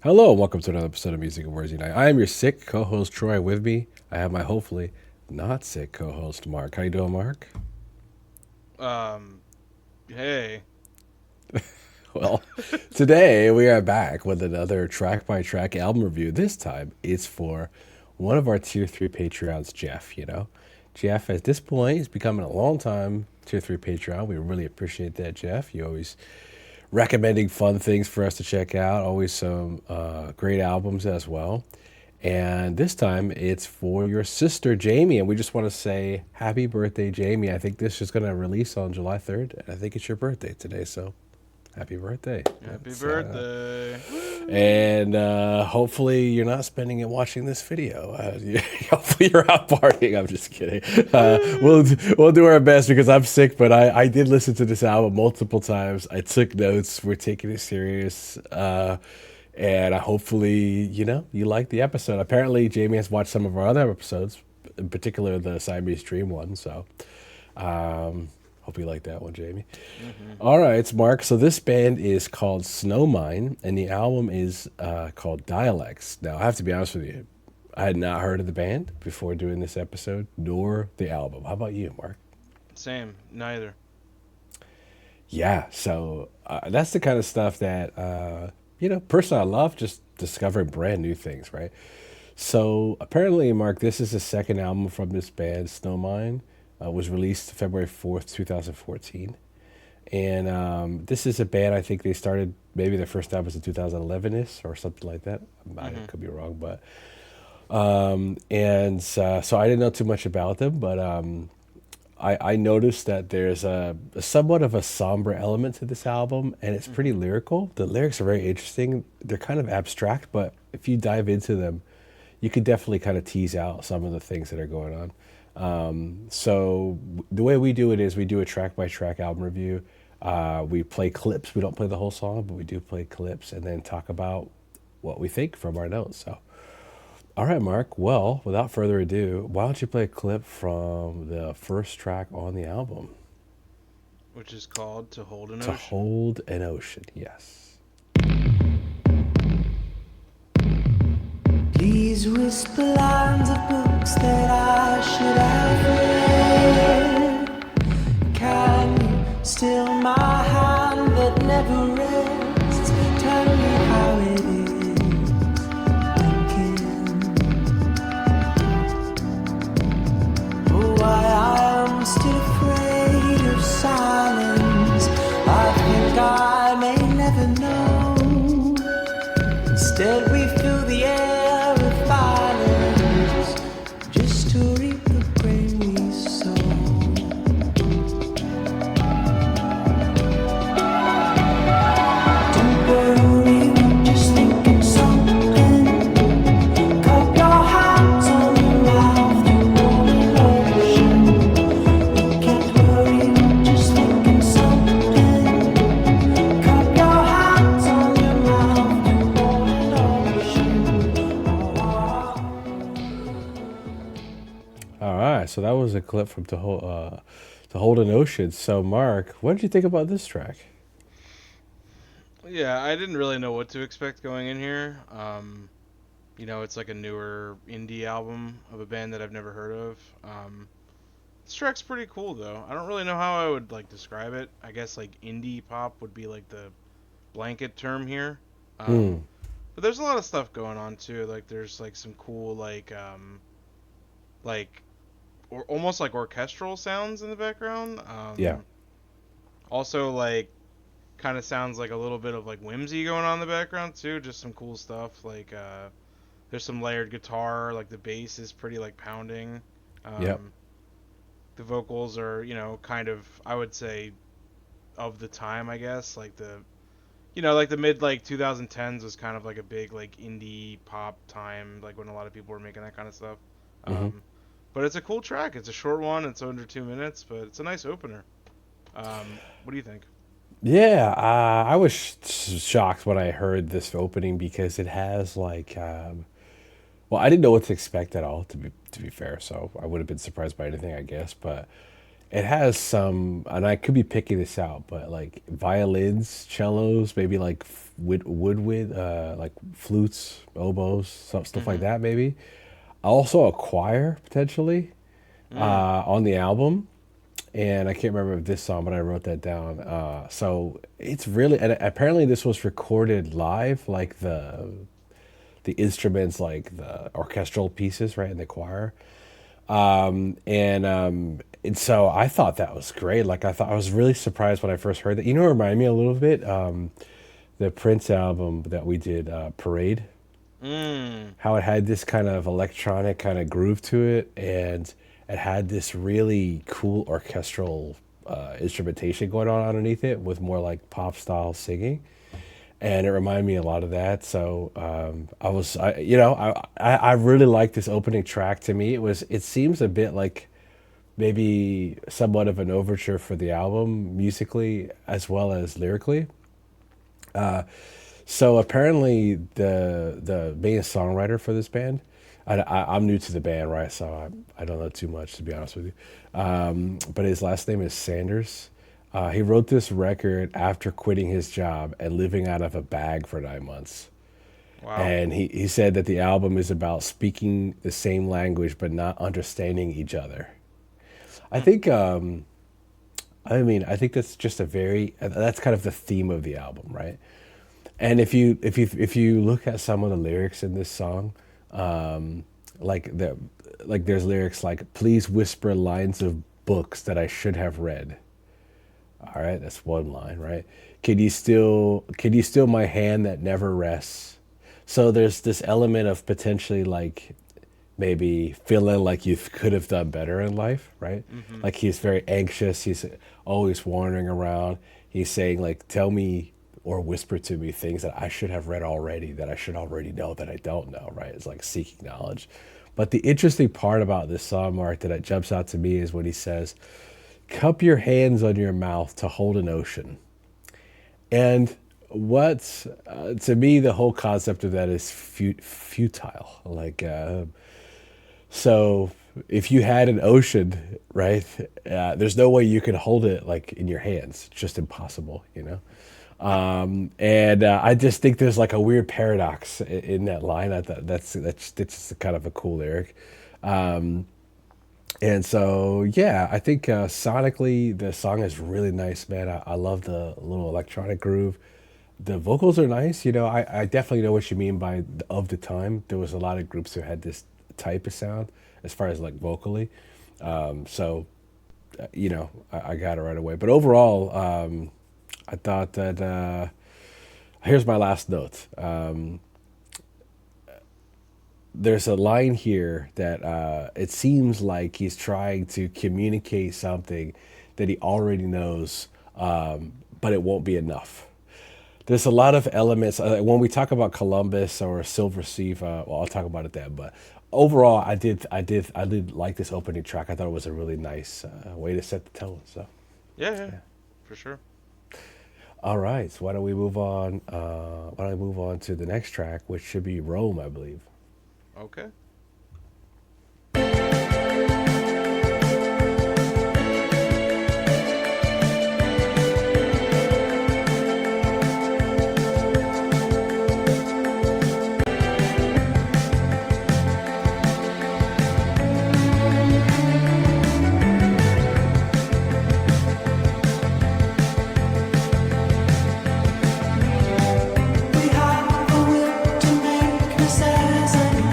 Hello, and welcome to another episode of Music and Words Unite. I am your sick co-host Troy. With me, I have my hopefully not sick co-host Mark. How you doing, Mark? Um, hey. Well, today we are back with another track-by-track album review. This time, it's for one of our Tier 3 Patreons, Jeff, Jeff, at this point, is becoming a long-time Tier 3 Patreon. We really appreciate that, Jeff. You always recommending fun things for us to check out. Always some great albums as well. And this time it's for your sister, Jamie. And we just want to say happy birthday, Jamie. I think this is going to release on July 3rd. And I think it's your birthday today. So happy birthday. Happy birthday. Woo! And hopefully you're not spending it watching this video. Hopefully you're out partying. I'm just kidding. We'll do our best because I'm sick, but I did listen to this album multiple times. I took notes. We're taking it serious. And I hopefully, you like the episode. Apparently, Jamie has watched some of our other episodes, in particular the Siamese Dream one. So hope you like that one, Jamie. Mm-hmm. All right, it's Mark. So this band is called Snowmine, and the album is called Dialects. Now, I have to be honest with you. I had not heard of the band before doing this episode, nor the album. How about you, Mark? Same. Neither. Yeah, so that's the kind of stuff that, personally I love, just discovering brand new things, right? So apparently, Mark, this is the second album from this band, Snowmine. Was released February 4th, 2014. And this is a band, I think they started, maybe their first album was in 2011-ish or something like that. I Mm-hmm. could be wrong, but. So I didn't know too much about them, but I noticed that there's a somewhat of a somber element to this album, and it's pretty Mm-hmm. lyrical. The lyrics are very interesting. They're kind of abstract, but if you dive into them, you could definitely kind of tease out some of the things that are going on. The way we do it is we do a track by track album review. We play clips. We don't play the whole song, but we do play clips and then talk about what we think from our notes. So, all right, Mark. Well, without further ado, why don't you play a clip from the first track on the album? Which is called To Hold an To Ocean. Hold an Ocean. Yes. Please whisper lines of books that I should have read. Can you still my hand that never rests? Tell me how it is thinking. Oh, why I am still afraid of silence. I think I may never know. Instead, we fill the air with violence just to reap the grain we sow. Don't worry, we're just thinking something. Cup your hands on your mouth, you want an ocean. Can't worry, we're just thinking something. Cup your hands on your mouth, you want an ocean. All right. So that was a clip from To Hold an Ocean. So, Mark, what did you think about this track? Yeah, I didn't really know what to expect going in here. It's like a newer indie album of a band that I've never heard of. This track's pretty cool though. I don't really know how I would like describe it. I guess like indie pop would be like the blanket term here. Hmm. Um, but there's a lot of stuff going on too. Like there's like some cool like or almost like orchestral sounds in the background. Yeah. Also like kind of sounds like a little bit of like whimsy going on in the background too. Just some cool stuff. Like there's some layered guitar. Like the bass is pretty like pounding. Yep. Um, the vocals are kind of I would say of the time I guess like like the mid like 2010s was kind of like a big like indie pop time like when a lot of people were making that kind of stuff. Hmm. Um, but it's a cool track. It's a short one. It's under 2 minutes, but it's a nice opener. What do you think? Yeah, I was shocked when I heard this opening because it has like, well, I didn't know what to expect at all. To be fair, so I would have been surprised by anything, I guess. But it has some, and I could be picking this out, but like violins, cellos, maybe like like flutes, oboes, stuff like Mm-hmm. that, maybe. Also a choir potentially Mm. on the album, and I can't remember this song, but I wrote that down. So it's really, and apparently this was recorded live, like the instruments, like the orchestral pieces, right, in the choir. And so I thought that was great. Like I was really surprised when I first heard that. You know, it reminded me a little bit the Prince album that we did, Parade. Mm. How it had this kind of electronic kind of groove to it, and it had this really cool orchestral instrumentation going on underneath it with more like pop style singing, and it reminded me a lot of that. So I really like this opening track. To me, it seems a bit like maybe somewhat of an overture for the album musically as well as lyrically. So apparently the main songwriter for this band, I'm new to the band, right? So I don't know too much, to be honest with you. But his last name is Sanders. He wrote this record after quitting his job and living out of a bag for 9 months. Wow. And he said that the album is about speaking the same language but not understanding each other. I Hmm. think, I think that's just that's kind of the theme of the album, right? And if you look at some of the lyrics in this song, like there's lyrics like "Please whisper lines of books that I should have read." All right, that's one line, right? Can you still my hand that never rests? So there's this element of potentially like maybe feeling like you could have done better in life, right? Mm-hmm. Like he's very anxious, he's always wandering around. He's saying like, "Tell me or whisper to me things that I should have read already, that I should already know that I don't know," right? It's like seeking knowledge. But the interesting part about this song, Mark, that it jumps out to me is when he says, "Cup your hands on your mouth to hold an ocean." And what, to me, the whole concept of that is futile. Like, so if you had an ocean, right, there's no way you could hold it like in your hands. It's just impossible, you know? And I just think there's like a weird paradox in that line. I thought that's just kind of a cool lyric. And so, yeah, I think sonically the song is really nice, man. I love the little electronic groove. The vocals are nice. I definitely know what you mean by of the time. There was a lot of groups who had this type of sound as far as like vocally. So, I got it right away. But overall, I thought that here's my last note. There's a line here that it seems like he's trying to communicate something that he already knows, but it won't be enough. There's a lot of elements when we talk about Columbus or Silver Sea. Well, I'll talk about it then. But overall, I did like this opening track. I thought it was a really nice way to set the tone. So, Yeah, yeah, for sure. all right. So why don't we move on? Why don't we move on to the next track, which should be Rome, I believe. Okay. We have a will to make necessary.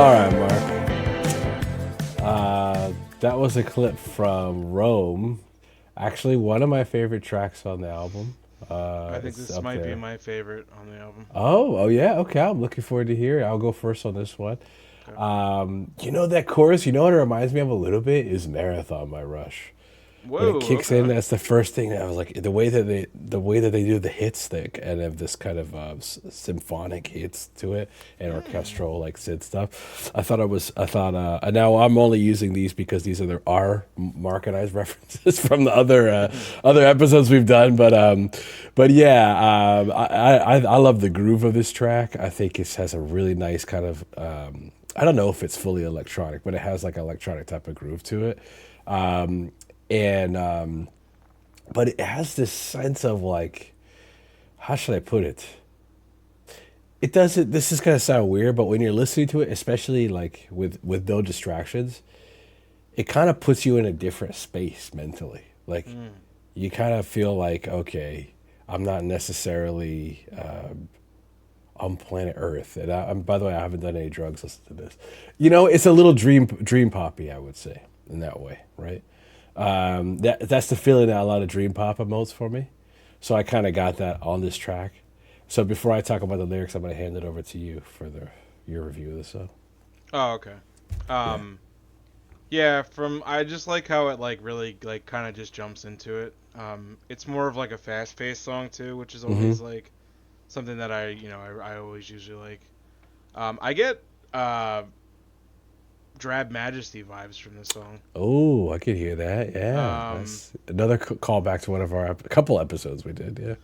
All right, Mark. That was a clip from Rome. Actually, one of my favorite tracks on the album. I think It's this up might be there. my favorite on the album. Oh yeah. Okay, I'm looking forward to hear it. I'll go first on this one. Okay. You know that chorus? You know what it reminds me of a little bit is "Marathon" by Rush. When it Whoa. kicks in, Okay. that's the first thing that I was like, the way that they do the hits thick and have this kind of symphonic hits to it and Hmm. orchestral like synth stuff. I thought and now I'm only using these because these are our Mark and I's references from the other episodes we've done. But yeah, I love the groove of this track. I think it has a really nice kind of I don't know if it's fully electronic, but it has like an electronic type of groove to it. Um, and but it has this sense of like, how should I put it? It doesn't. This is gonna sound weird, but when you're listening to it, especially like with no distractions, it kind of puts you in a different space mentally. Like Mm. you kind of feel like, okay, I'm not necessarily on planet Earth. And by the way, I haven't done any drugs. Listen to this. You know, it's a little dream poppy, I would say, in that way, right? That's the feeling that a lot of dream pop emotes for me. So I kind of got that on this track. So before I talk about the lyrics, I'm gonna hand it over to you for your review of the song. Oh, okay. Yeah. Um, yeah, from I just like how it like really like kind of just jumps into it. It's more of like a fast-paced song too, which is Mm-hmm. always like something that I always usually like. I get Drab Majesty vibes from this song. Oh, I could hear that. Yeah, Um, that's another callback to one of our couple episodes we did. Yeah.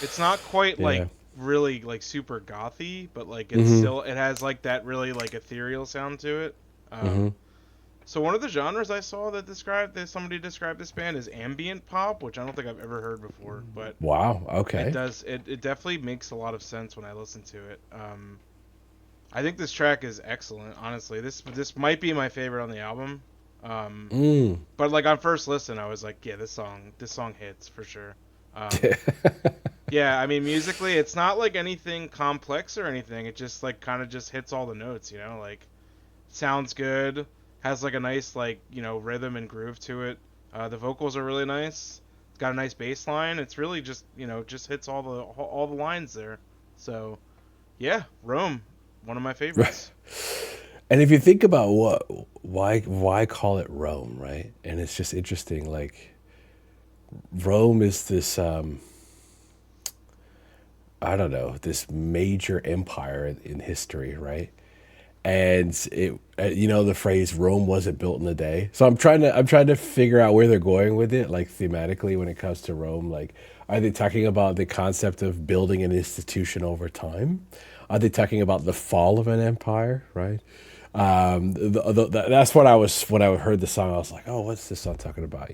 it's not quite Yeah. like really like super gothy, but like Mm-hmm. it has like that really like ethereal sound to it. Mm-hmm. So one of the genres I saw that somebody described this band as ambient pop, which I don't think I've ever heard before, but Wow. Okay. it definitely makes a lot of sense when I listen to it. I think this track is excellent, honestly. This might be my favorite on the album. Um, Mm. but like on first listen, I was like, yeah, this song hits for sure. Um, yeah, I mean musically, it's not like anything complex or anything. It just like kind of just hits all the notes, like sounds good, has like a nice like rhythm and groove to it. The vocals are really nice. It's got a nice bass line. It's really just just hits all the lines there. So yeah, Rome, one of my favorites. And if you think about why call it Rome, right? And it's just interesting. Like Rome is this I don't know, this major empire in history, right? And it the phrase Rome wasn't built in a day. So I'm trying to figure out where they're going with it, like thematically when it comes to Rome. Like, are they talking about the concept of building an institution over time? Are they talking about the fall of an empire, right? That's what I was when I heard the song. I was like, oh, what's this song talking about?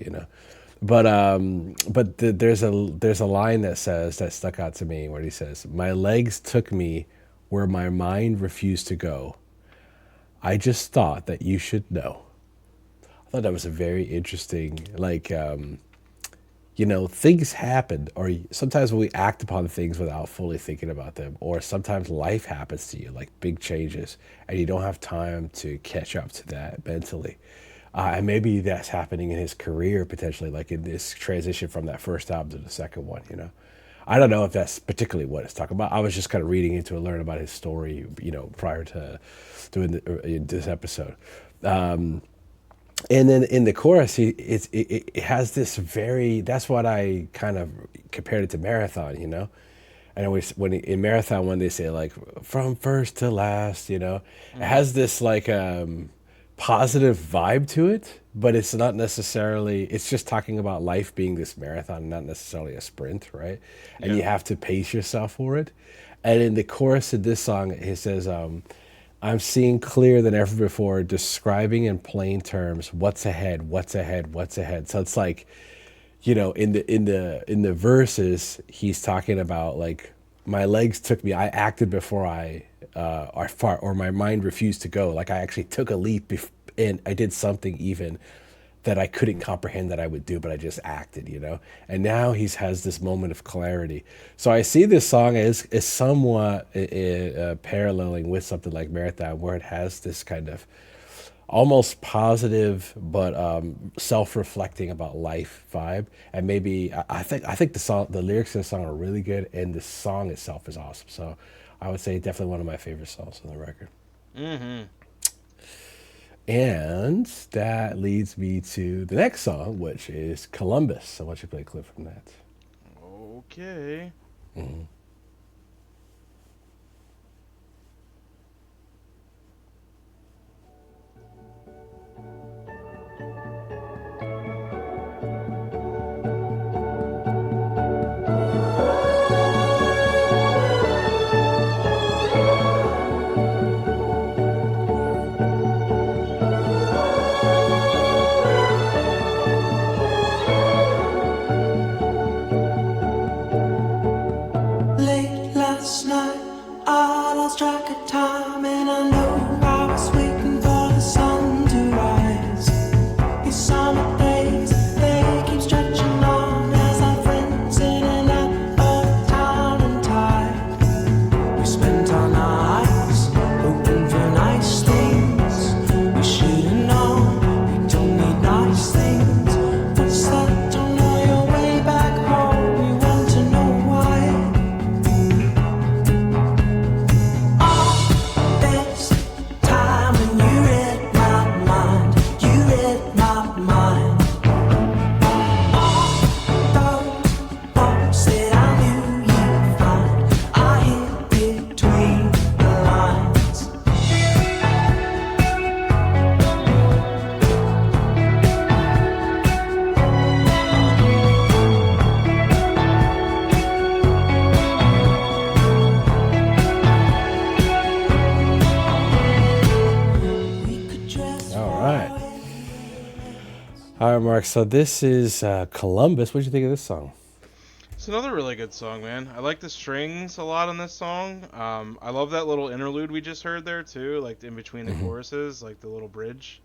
There's a line that stuck out to me where he says, "My legs took me where my mind refused to go. I just thought that you should know." I thought that was a very interesting, like, things happen, or sometimes we act upon things without fully thinking about them, or sometimes life happens to you, like big changes, and you don't have time to catch up to that mentally. And maybe that's happening in his career potentially, like in this transition from that first album to the second one. I don't know if that's particularly what it's talking about. I was just kind of reading into it, learning about his story, prior to doing in this episode. And then in the chorus, it has this very. That's what I kind of compared it to Marathon. And always in Marathon when they say like from first to last, it Hmm. has this like positive vibe to it, but it's not necessarily. It's just talking about life being this marathon, not necessarily a sprint, right? And Yeah. you have to pace yourself for it. And in the chorus of this song, it says, I'm seeing clearer than ever before, describing in plain terms what's ahead, what's ahead, what's ahead. So it's like, in the verses, he's talking about like my legs took me. I acted before or my mind refused to go. Like I actually took a leap and I did something even that I couldn't comprehend that I would do, but I just acted, And now has this moment of clarity. So I see this song as somewhat paralleling with something like Marathon, where it has this kind of almost positive but self-reflecting about life vibe. And maybe I think the lyrics of the song are really good, and the song itself is awesome. So I would say definitely one of my favorite songs on the record. Mm-hmm. And that leads me to the next song, which is Columbus. So why don't you play a clip from that? Okay. Late last night, I lost track of time, and I know I was waiting for the sun to rise. These summer days, they keep stretching on as our friends in and out of town and tide. We spent our nights hoping for nice things. We should've known we don't need nice things. What's that? Don't know your way back home. You want to know why? This time when you read my mind, you read my mind. All the thoughts that I knew you'd find, I hid between the lines. We could dress All right. All right, Mark. So this is Columbus. What did you think of this song? It's another really good song, man. I like the strings a lot on this song. I love that little interlude we just heard there too, like in between the choruses, like the little bridge.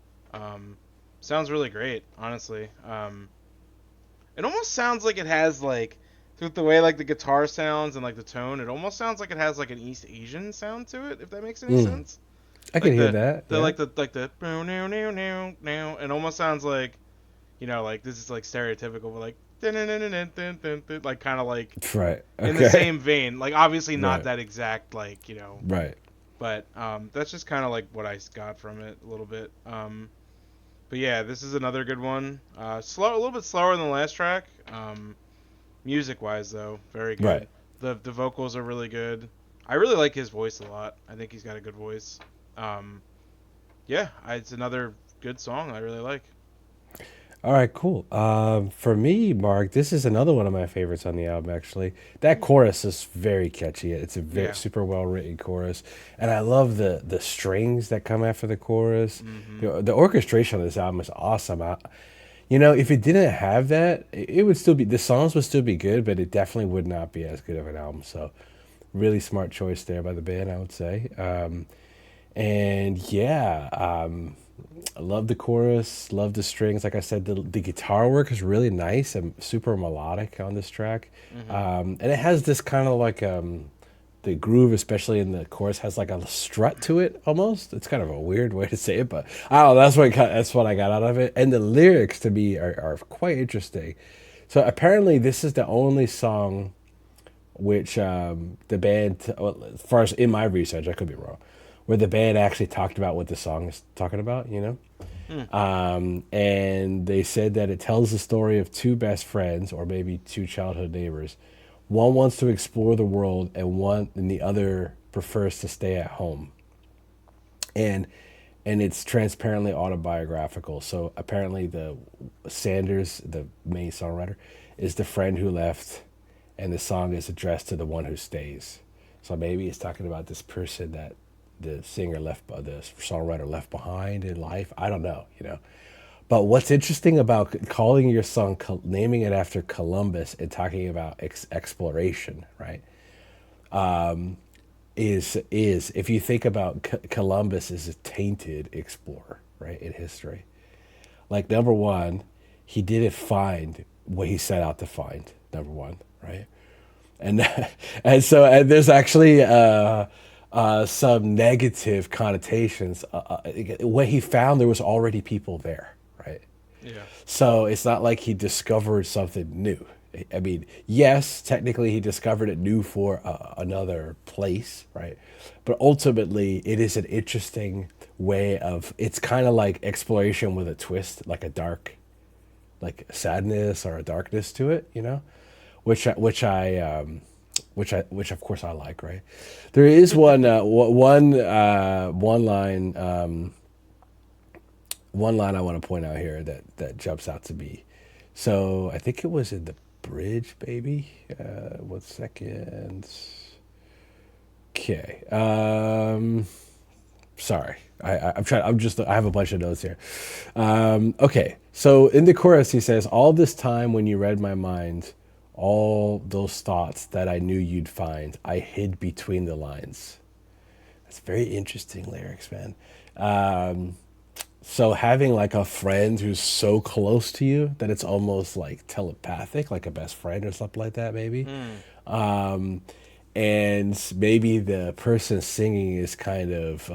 Sounds really great, honestly. It almost sounds like it has like, with the way like the guitar sounds and like the tone, it almost sounds like it has like an East Asian sound to it, if that makes any sense. I can Like hear that. the Yeah. like the now now now now. It almost sounds like, like this is like stereotypical, but like like kind of like Right. in the Okay. same vein. Like obviously not Right. that exact, like Right. but that's just kind of like what I got from it a little bit. But yeah, this is another good one. A little bit slower than the last track. Music wise though, very good. Right. The vocals are really good. I really like his voice a lot. I think he's got a good voice. Yeah, it's another good song I really like. All right, cool. For me, Mark, this is another one of my favorites on the album, actually. That chorus is very catchy. It's a very Yeah. super well written chorus. And I love the strings that come after the chorus. The orchestration on this album is awesome. If it didn't have that, it would still be, the songs would still be good, but it definitely would not be as good of an album. So, really smart choice there by the band, I would say. And yeah, I love the chorus, love the strings. Like I said, the guitar work is really nice and super melodic on this track. And it has this kind of like the groove, especially in the chorus, has like a strut to it almost. It's kind of a weird way to say it, but I don't know. That's what I got out of it. And the lyrics to me are quite interesting. So apparently, this is the only song which the band, well, as far as in my research, I could be wrong, where the band actually talked about what the song is talking about, and they said that it tells the story of two best friends, or maybe two childhood neighbors. One wants to explore the world, and the other prefers to stay at home. And it's transparently autobiographical. So apparently, the Sanders, the main songwriter, is the friend who left, and the song is addressed to the one who stays. So maybe it's talking about this person that the songwriter left behind in life. I don't know. But what's interesting about calling your song, naming it after Columbus, and talking about exploration, right? Is if you think about Columbus as a tainted explorer, right, in history. like number one, he didn't find what he set out to find. Number one, right? And and there's actually some negative connotations. When he found, there was already people there, right? Yeah. So it's not like he discovered something new. I mean, yes, technically he discovered it new for another place, right? But ultimately, it is an interesting way of. It's kind of like exploration with a twist, like a dark, like sadness or a darkness to it, you know, which of course I like, right? There is one line I want to point out here that jumps out to me. So I think it was in the bridge, baby. 1 second. Okay. Sorry. I'm trying. I have a bunch of notes here. Okay. So in the chorus, he says, "All this time when you read my mind, all those thoughts that I knew you'd find, I hid between the lines." That's very interesting lyrics, man. So having like a friend who's so close to you that it's almost like telepathic, like a best friend or something like that, maybe. And maybe the person singing is kind of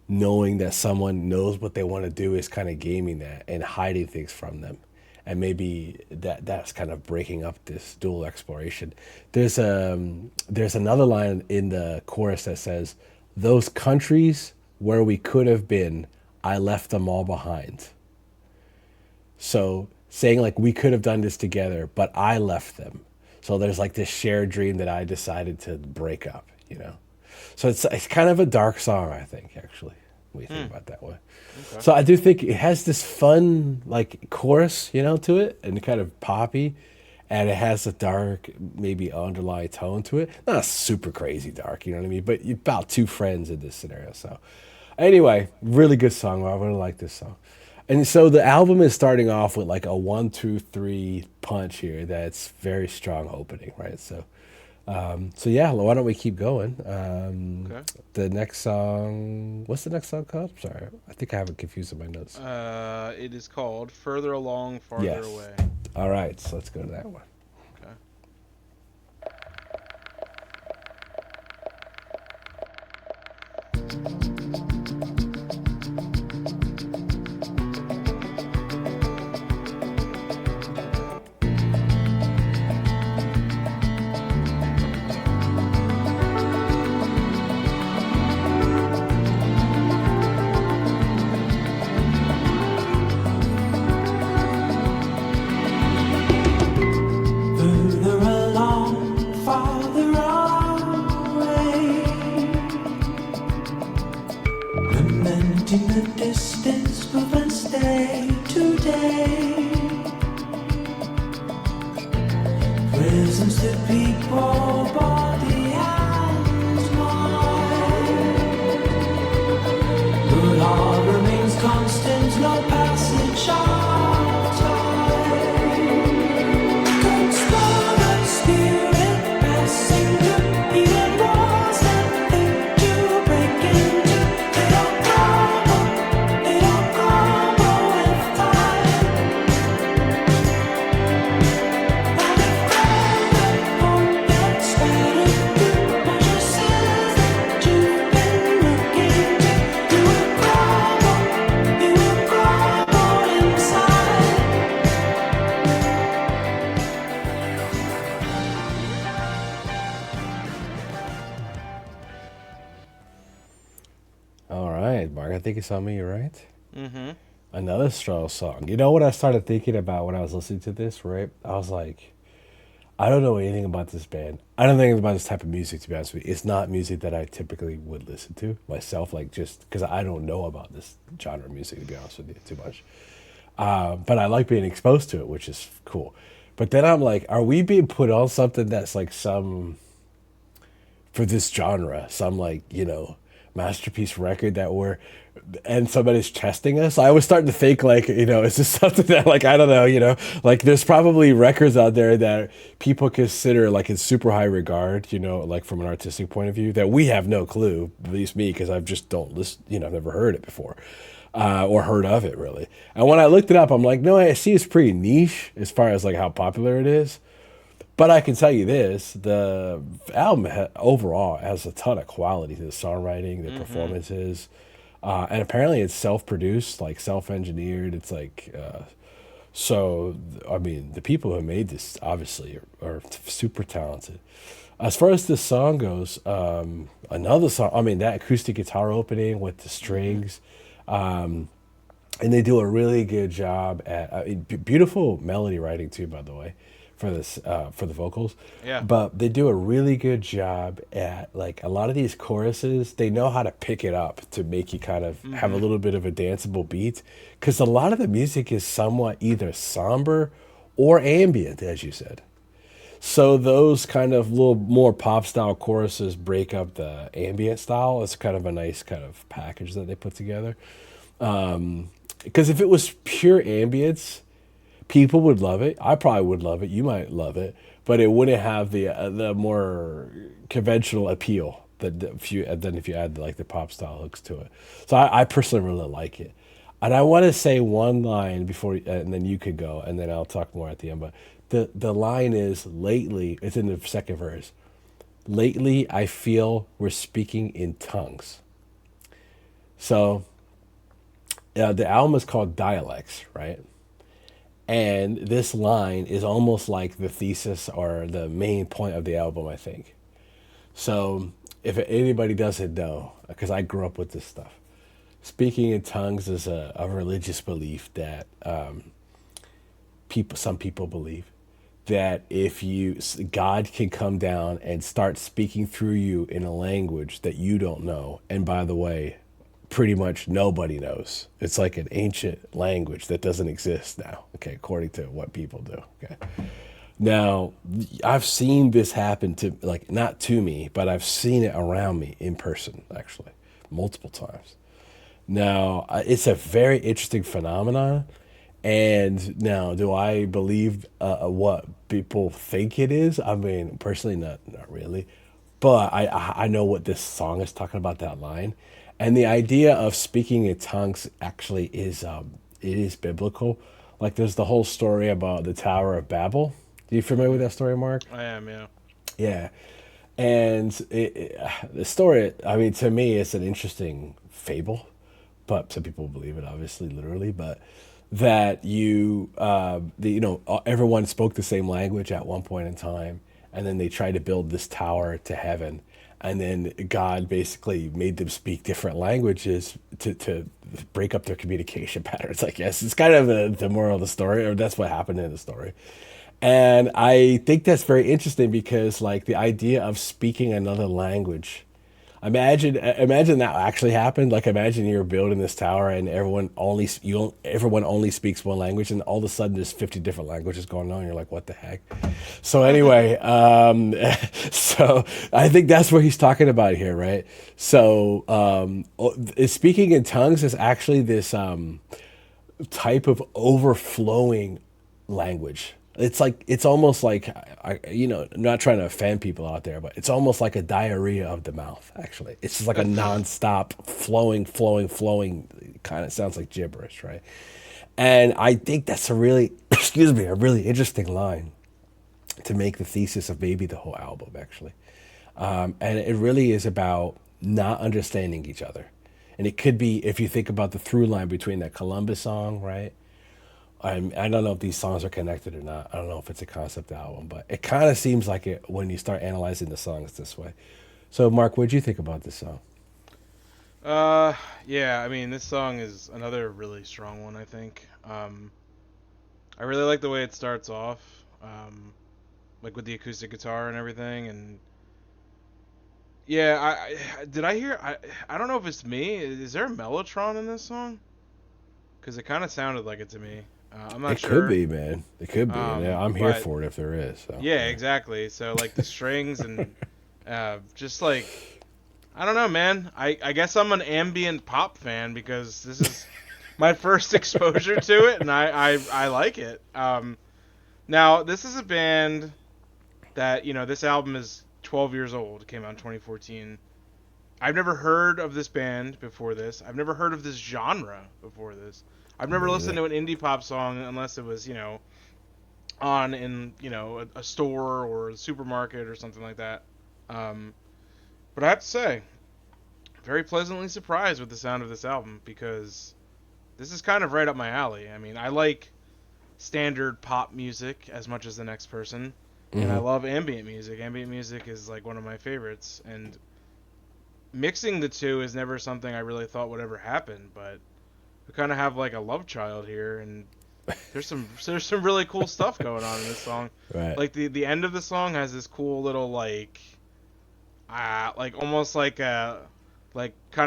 knowing that someone knows what they want to do is kind of gaming that and hiding things from them. And maybe that's kind of breaking up this dual exploration. There's another line in the chorus that says, "Those countries where we could have been, I left them all behind." So saying like we could have done this together, but I left them. So there's like this shared dream that I decided to break up, you know. So it's kind of a dark song, I think, actually, when you think about it that way. Okay. So I do think it has this fun like chorus, you know, to it, and kind of poppy, and it has a dark, maybe underlying tone to it. Not super crazy dark, you know what I mean? But about two friends in this scenario. So anyway, really good song. I really like this song. And so the album is starting off with like a 1, 2, 3 punch here. That's very strong opening, right? So, so yeah, why don't we keep going? Okay. The next song, what's the next song called? Sorry, I think I have it confused in my notes. It is called "Further Along, Farther Yes. Away." All right, so let's go to that one. Okay. Further along, farther away, lamenting the distance, move and stay today. Presence to people, body and mind, but all remains constant, no passage of time. All right, Mark, I think you saw me, you're right. Mm-hmm. Another strong song. You know what I started thinking about when I was listening to this, right? I was like, I don't know anything about this band. I don't know anything about this type of music, to be honest with you. It's not music that I typically would listen to myself, like just because I don't know about this genre of music, to be honest with you, too much. But I like being exposed to it, which is cool. But then I'm like, are we being put on something that's like some, for this genre, some like, you know, masterpiece record that we're, and somebody's testing us? I was starting to think like, you know, is this something that like, I don't know, you know, like there's probably records out there that people consider like in super high regard, you know, like from an artistic point of view that we have no clue, at least me, because I've just don't listen, you know, I've never heard it before. or heard of it really. And when I looked it up, I'm like, no, I see it's pretty niche as far as like how popular it is. But I can tell you this: the album overall has a ton of quality to the songwriting, the Mm-hmm. performances, and apparently it's self-produced, like self-engineered. It's like so. I mean, the people who made this obviously are super talented. As far as this song goes, another song. I mean, that acoustic guitar opening with the Mm-hmm. strings, and they do a really good job at beautiful melody writing too, by the way, for this for the vocals. Yeah. But they do a really good job at like a lot of these choruses. They know how to pick it up to make you kind of have a Mm-hmm. little bit of a danceable beat, because a lot of the music is somewhat either somber or ambient, as you said. So those kind of little more pop style choruses break up the ambient style. It's kind of a nice kind of package that they put together. Because if it was pure ambience, people would love it. I probably would love it. You might love it, but it wouldn't have the more conventional appeal than if you add like the pop style hooks to it. So I personally really like it. And I want to say one line before, and then you could go, and then I'll talk more at the end. But the line is lately. It's in the second verse. Lately, I feel we're speaking in tongues. So the album is called Dialects, right? And this line is almost like the thesis or the main point of the album, I think. So, if anybody doesn't know, because I grew up with this stuff, speaking in tongues is a religious belief that some people believe that if God can come down and start speaking through you in a language that you don't know, and by the way, pretty much nobody knows. It's like an ancient language that doesn't exist now, okay, according to what people do, okay. Now, I've seen this happen to, like, not to me, but I've seen it around me in person, actually, multiple times. Now, it's a very interesting phenomenon. And now, do I believe what people think it is? I mean, personally, not really. But I know what this song is talking about, that line. And the idea of speaking in tongues actually is it is biblical. Like there's the whole story about the Tower of Babel. Are you familiar Mm-hmm. with that story, Mark? I am, yeah. Yeah. And the story, I mean, to me, it's an interesting fable, but some people believe it, obviously, literally. But that everyone spoke the same language at one point in time, and then they tried to build this tower to heaven, and then God basically made them speak different languages to break up their communication patterns. I guess it's kind of the moral of the story, or that's what happened in the story. And I think that's very interesting because, like, the idea of speaking another language. Imagine that actually happened. Like, imagine you're building this tower and everyone only speaks one language, and all of a sudden there's 50 different languages going on. You're like, what the heck? So anyway, so I think that's what he's talking about here, right? So speaking in tongues is actually this type of overflowing language. It's like it's almost like not trying to offend people out there, but it's almost like a diarrhea of the mouth. Actually, it's just like a nonstop flowing, flowing, flowing. Kind of sounds like gibberish, right? And I think that's a really, excuse me, a really interesting line to make the thesis of maybe the whole album, actually. And it really is about not understanding each other. And it could be, if you think about the through line between that Columbus song, right? I don't know if these songs are connected or not. I don't know if it's a concept album, but it kind of seems like it when you start analyzing the songs this way. So, Mark, what did you think about this song? Uh, yeah, I mean, this song is another really strong one, I think. I really like the way it starts off, like with the acoustic guitar and everything, and yeah, did I hear, I don't know if it's me, is there a Mellotron in this song? Because it kind of sounded like it to me. I'm not It could sure. be, man. It could be, and I'm here But for it if there is. So, yeah, yeah. exactly. So like the strings and just like I don't know, man. I guess I'm an ambient pop fan because this is my first exposure to it, and I like it. Now this is a band that this album is 12 years old. It came out in 2014. I've never heard of this band before this. I've never heard of this genre before this. I've never Me listened either. to an indie pop song unless it was, on in, a store or a supermarket or something like that. Um, but I have to say, very pleasantly surprised with the sound of this album because this is kind of right up my alley. I mean, I like standard pop music as much as the next person, and I Hmm. love ambient music. Ambient music is like one of my favorites, and mixing the two is never something I really thought would ever happen, but we kind of have like a love child here, and there's some really cool stuff going on in this song. Right. Like the end of the song has this cool little like almost like kind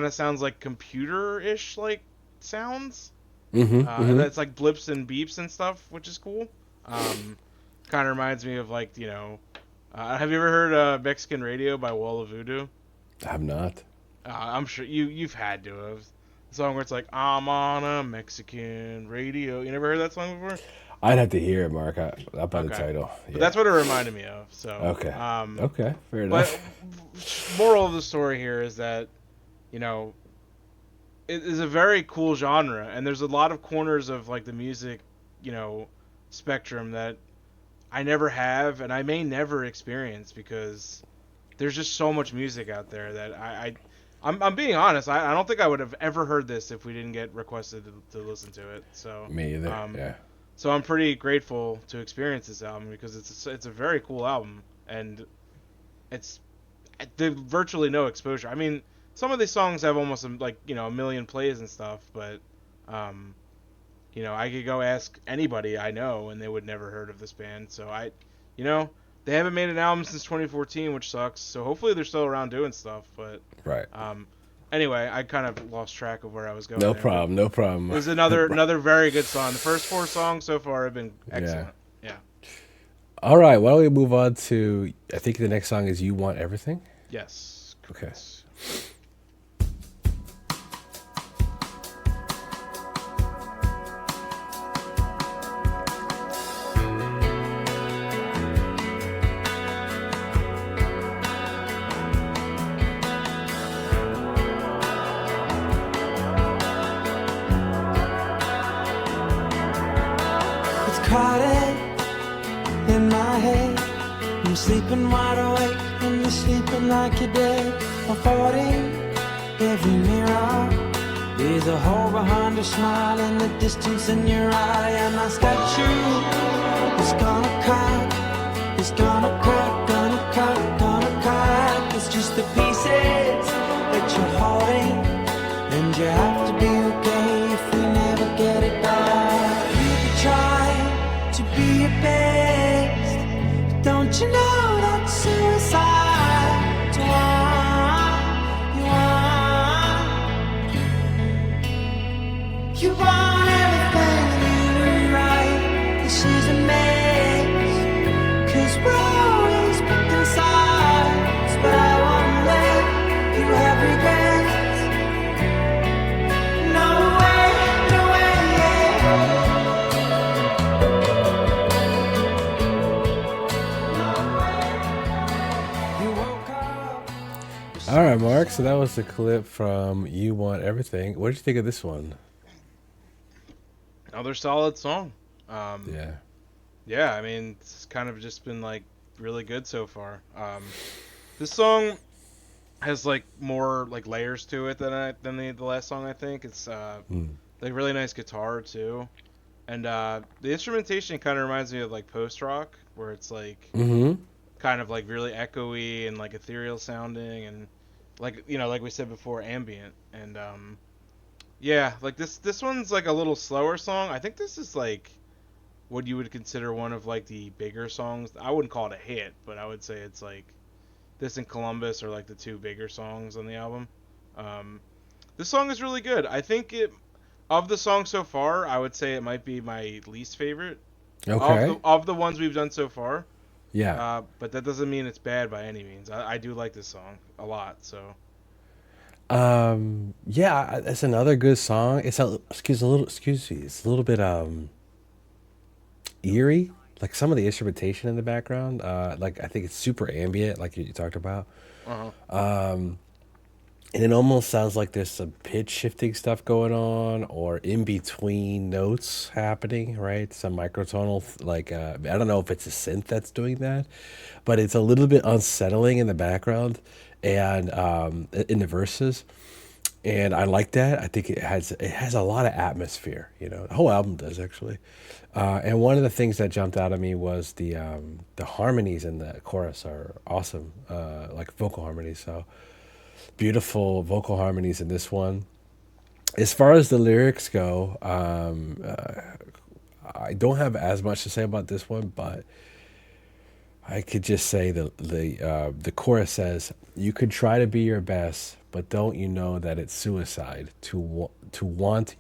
of sounds like computer-ish like sounds. Hmm. And Hmm. that's like blips and beeps and stuff, which is cool. Kind of reminds me of like have you ever heard Mexican Radio by Wall of Voodoo? I have not. I'm sure you've had to have. The song where it's like I'm on a Mexican radio. You never heard that song before? I'd have to hear it, Mark. Not by the Okay, title. but Yeah. that's what it reminded me of. So Okay. Okay. Fair but enough. moral of the story here is that you know it is a very cool genre, and there's a lot of corners of like the music, spectrum that I never have, and I may never experience because there's just so much music out there that I'm being honest. I don't think I would have ever heard this if we didn't get requested to listen to it. So Me either. um, Yeah. so I'm pretty grateful to experience this album because it's a very cool album, and it's there's virtually no exposure. I mean, some of these songs have almost like a million plays and stuff, but um, I could go ask anybody I know and they would never heard of this band. So they haven't made an album since 2014, which sucks. So hopefully they're still around doing stuff. But Right. anyway, I kind of lost track of where I was going. No there, problem. No problem. but there's another very good song. The first four songs so far have been excellent. Yeah. All right. Why don't we move on to? I think the next song is "You Want Everything." Yes. Okay. It's crowded in my head. I'm sleeping wide awake and you're sleeping like you're dead. Avoiding every mirror. There's a hole behind your smile and the distance in your eye. And my statue is gonna crack. It's gonna crack, gonna crack, gonna crack. It's just the pieces that you're holding. And you have to be okay if we never get it back. You could try to be your best, but don't you know that's suicide? You want everything to be right. This is a mess, 'cause we're always picking sides. But I won't let you have regrets. No way, no way, yeah. You woke up. All right, Mark. So that was the clip from "You Want Everything." What did you think of this one? Another solid song. Yeah. Yeah, I mean, it's kind of just been like really good so far. This song has like more like layers to it than the last song. I think it's Mm. like really nice guitar too, and the instrumentation kind of reminds me of like post rock, where it's like Mm-hmm. kind of like really echoey and like ethereal sounding, and like we said before, ambient. And yeah, like this one's like a little slower song. I think this is like what you would consider one of like the bigger songs. I wouldn't call it a hit, but I would say it's like this and Columbus are like the two bigger songs on the album. Um, this song is really good. I think of the songs so far, I would say it might be my least favorite Okay. of the ones we've done so far. Yeah. But that doesn't mean it's bad by any means. I do like this song a lot. So Yeah, it's another good song. Excuse me. It's a little bit eerie. Like some of the instrumentation in the background. Like I think it's super ambient, like you talked about. uh-huh. and it almost sounds like there's some pitch shifting stuff going on or in between notes happening, right? Some microtonal like I don't know if it's a synth that's doing that, but it's a little bit unsettling in the background and in the verses, and I like that. I think it has a lot of atmosphere. The whole album does actually. And one of the things that jumped out at me was the harmonies in the chorus are awesome, like vocal harmonies. So beautiful vocal harmonies in this one. As far as the lyrics go, I don't have as much to say about this one, but I could just say the chorus says, "You could try to be your best, but don't you know that it's suicide to want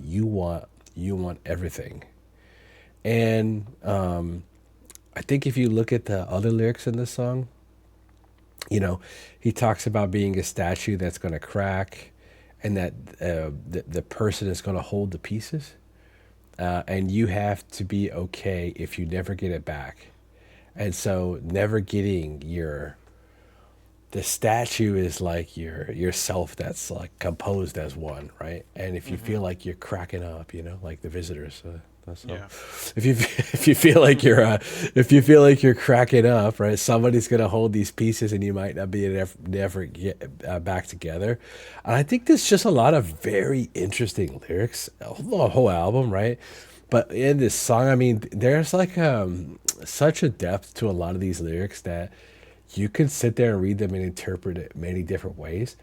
everything." And I think if you look at the other lyrics in this song, he talks about being a statue that's going to crack, and that the person is going to hold the pieces, and you have to be okay if you never get it back. And so, never getting the statue is like yourself that's like composed as one, right? And if you feel like you're cracking up, like the visitors. So Yeah. if you feel like you're cracking up, right? Somebody's gonna hold these pieces, and you might not be able to never get back together. And I think there's just a lot of very interesting lyrics, the whole album, right? But in this song, I mean, there's like such a depth to a lot of these lyrics that you can sit there and read them and interpret it many different ways.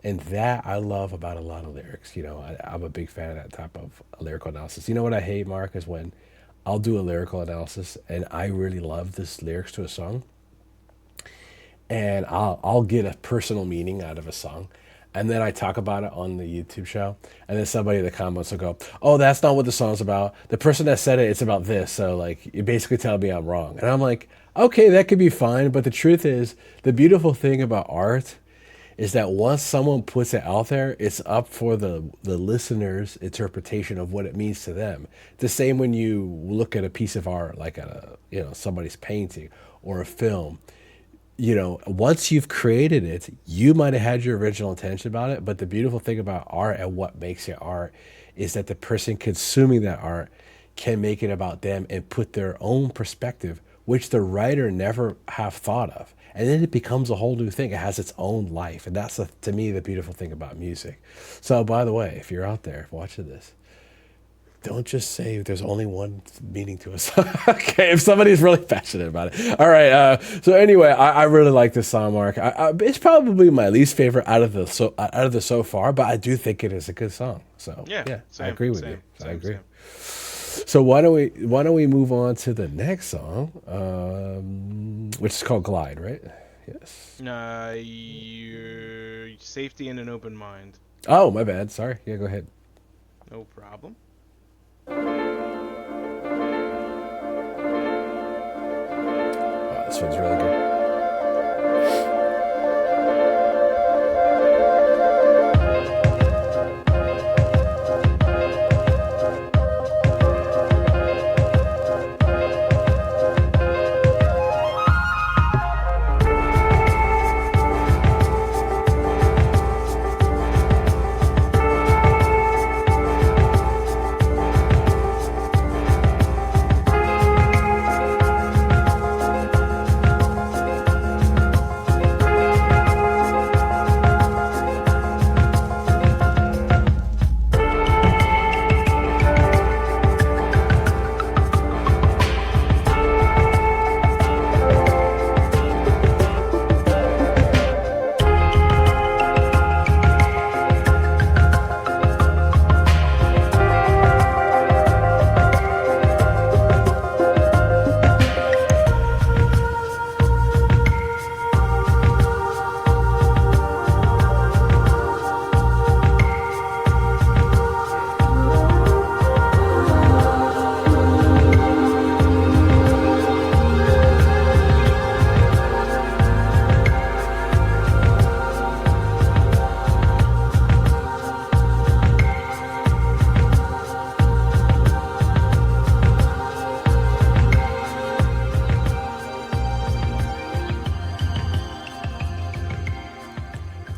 And that I love about a lot of lyrics. I'm a big fan of that type of lyrical analysis. You know what I hate, Mark, is when I'll do a lyrical analysis and I really love this lyrics to a song, and I'll get a personal meaning out of a song, and then I talk about it on the YouTube show, and then somebody in the comments will go, "Oh, that's not what the song's about. The person that said it's about this." So like, you basically tell me I'm wrong, and I'm like, okay, that could be fine, but the truth is, the beautiful thing about art is that once someone puts it out there, it's up for the listener's interpretation of what it means to them. The same when you look at a piece of art, like somebody's painting or a film. Once you've created it, you might have had your original intention about it, but the beautiful thing about art and what makes it art is that the person consuming that art can make it about them and put their own perspective, which the writer never have thought of. And then it becomes a whole new thing. It has its own life. And that's, to me, the beautiful thing about music. So, by the way, if you're out there watching this, don't just say there's only one meaning to a song. Okay, if somebody's really passionate about it. All right. So anyway, I really like this song, Mark. It's probably my least favorite out of the so far, but I do think it is a good song. So Yeah. I Same, agree with same, you. I same, agree. same. So why don't we move on to the next song, which is called Glide, right? Yes. Safety and an open mind. Oh, my bad. Sorry. Yeah, go ahead. No problem. Oh, this one's really good.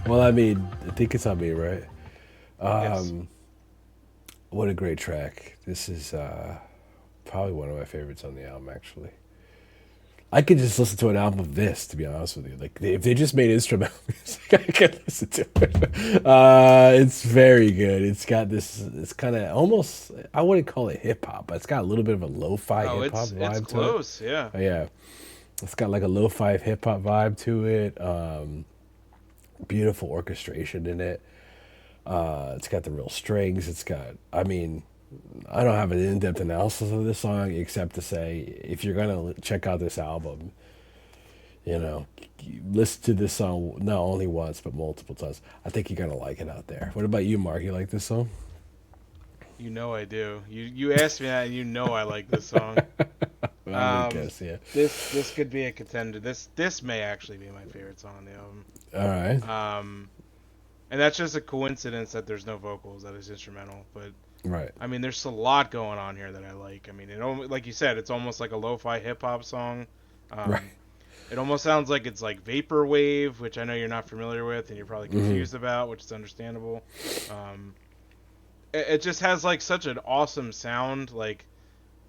Well, I mean, I think it's on me, right? Yes. What a great track. This is probably one of my favorites on the album, actually. I could just listen to an album of this, to be honest with you. Like, if they just made instrumental music, I could listen to it. It's very good. It's got this, it's kind of almost, I wouldn't call it hip hop, but it's got a little bit of a lo-fi Oh, hip hop it's vibe to it. close. Yeah. Yeah, it's got like a lo-fi hip hop vibe to it. Beautiful orchestration in it. It's got the real strings. It's got, I mean, I don't have an in-depth analysis of this song except to say if you're gonna check out this album, you know, listen to this song not only once but multiple times. I think you're gonna like it out there. What about you, Mark? You like this song? You know I do. You asked me that, and you know I like this song. I would Um, guess, yeah. this could be a contender. This may actually be my favorite song on the album. All right, And that's just a coincidence that there's no vocals, that is instrumental. But right, I mean, there's a lot going on here that I like. I mean, like you said, it's almost like a lo-fi hip hop song. right. Um, it almost sounds like it's like vaporwave, which I know you're not familiar with, and you're probably confused about, which is understandable. Um, it just has like such an awesome sound. Like,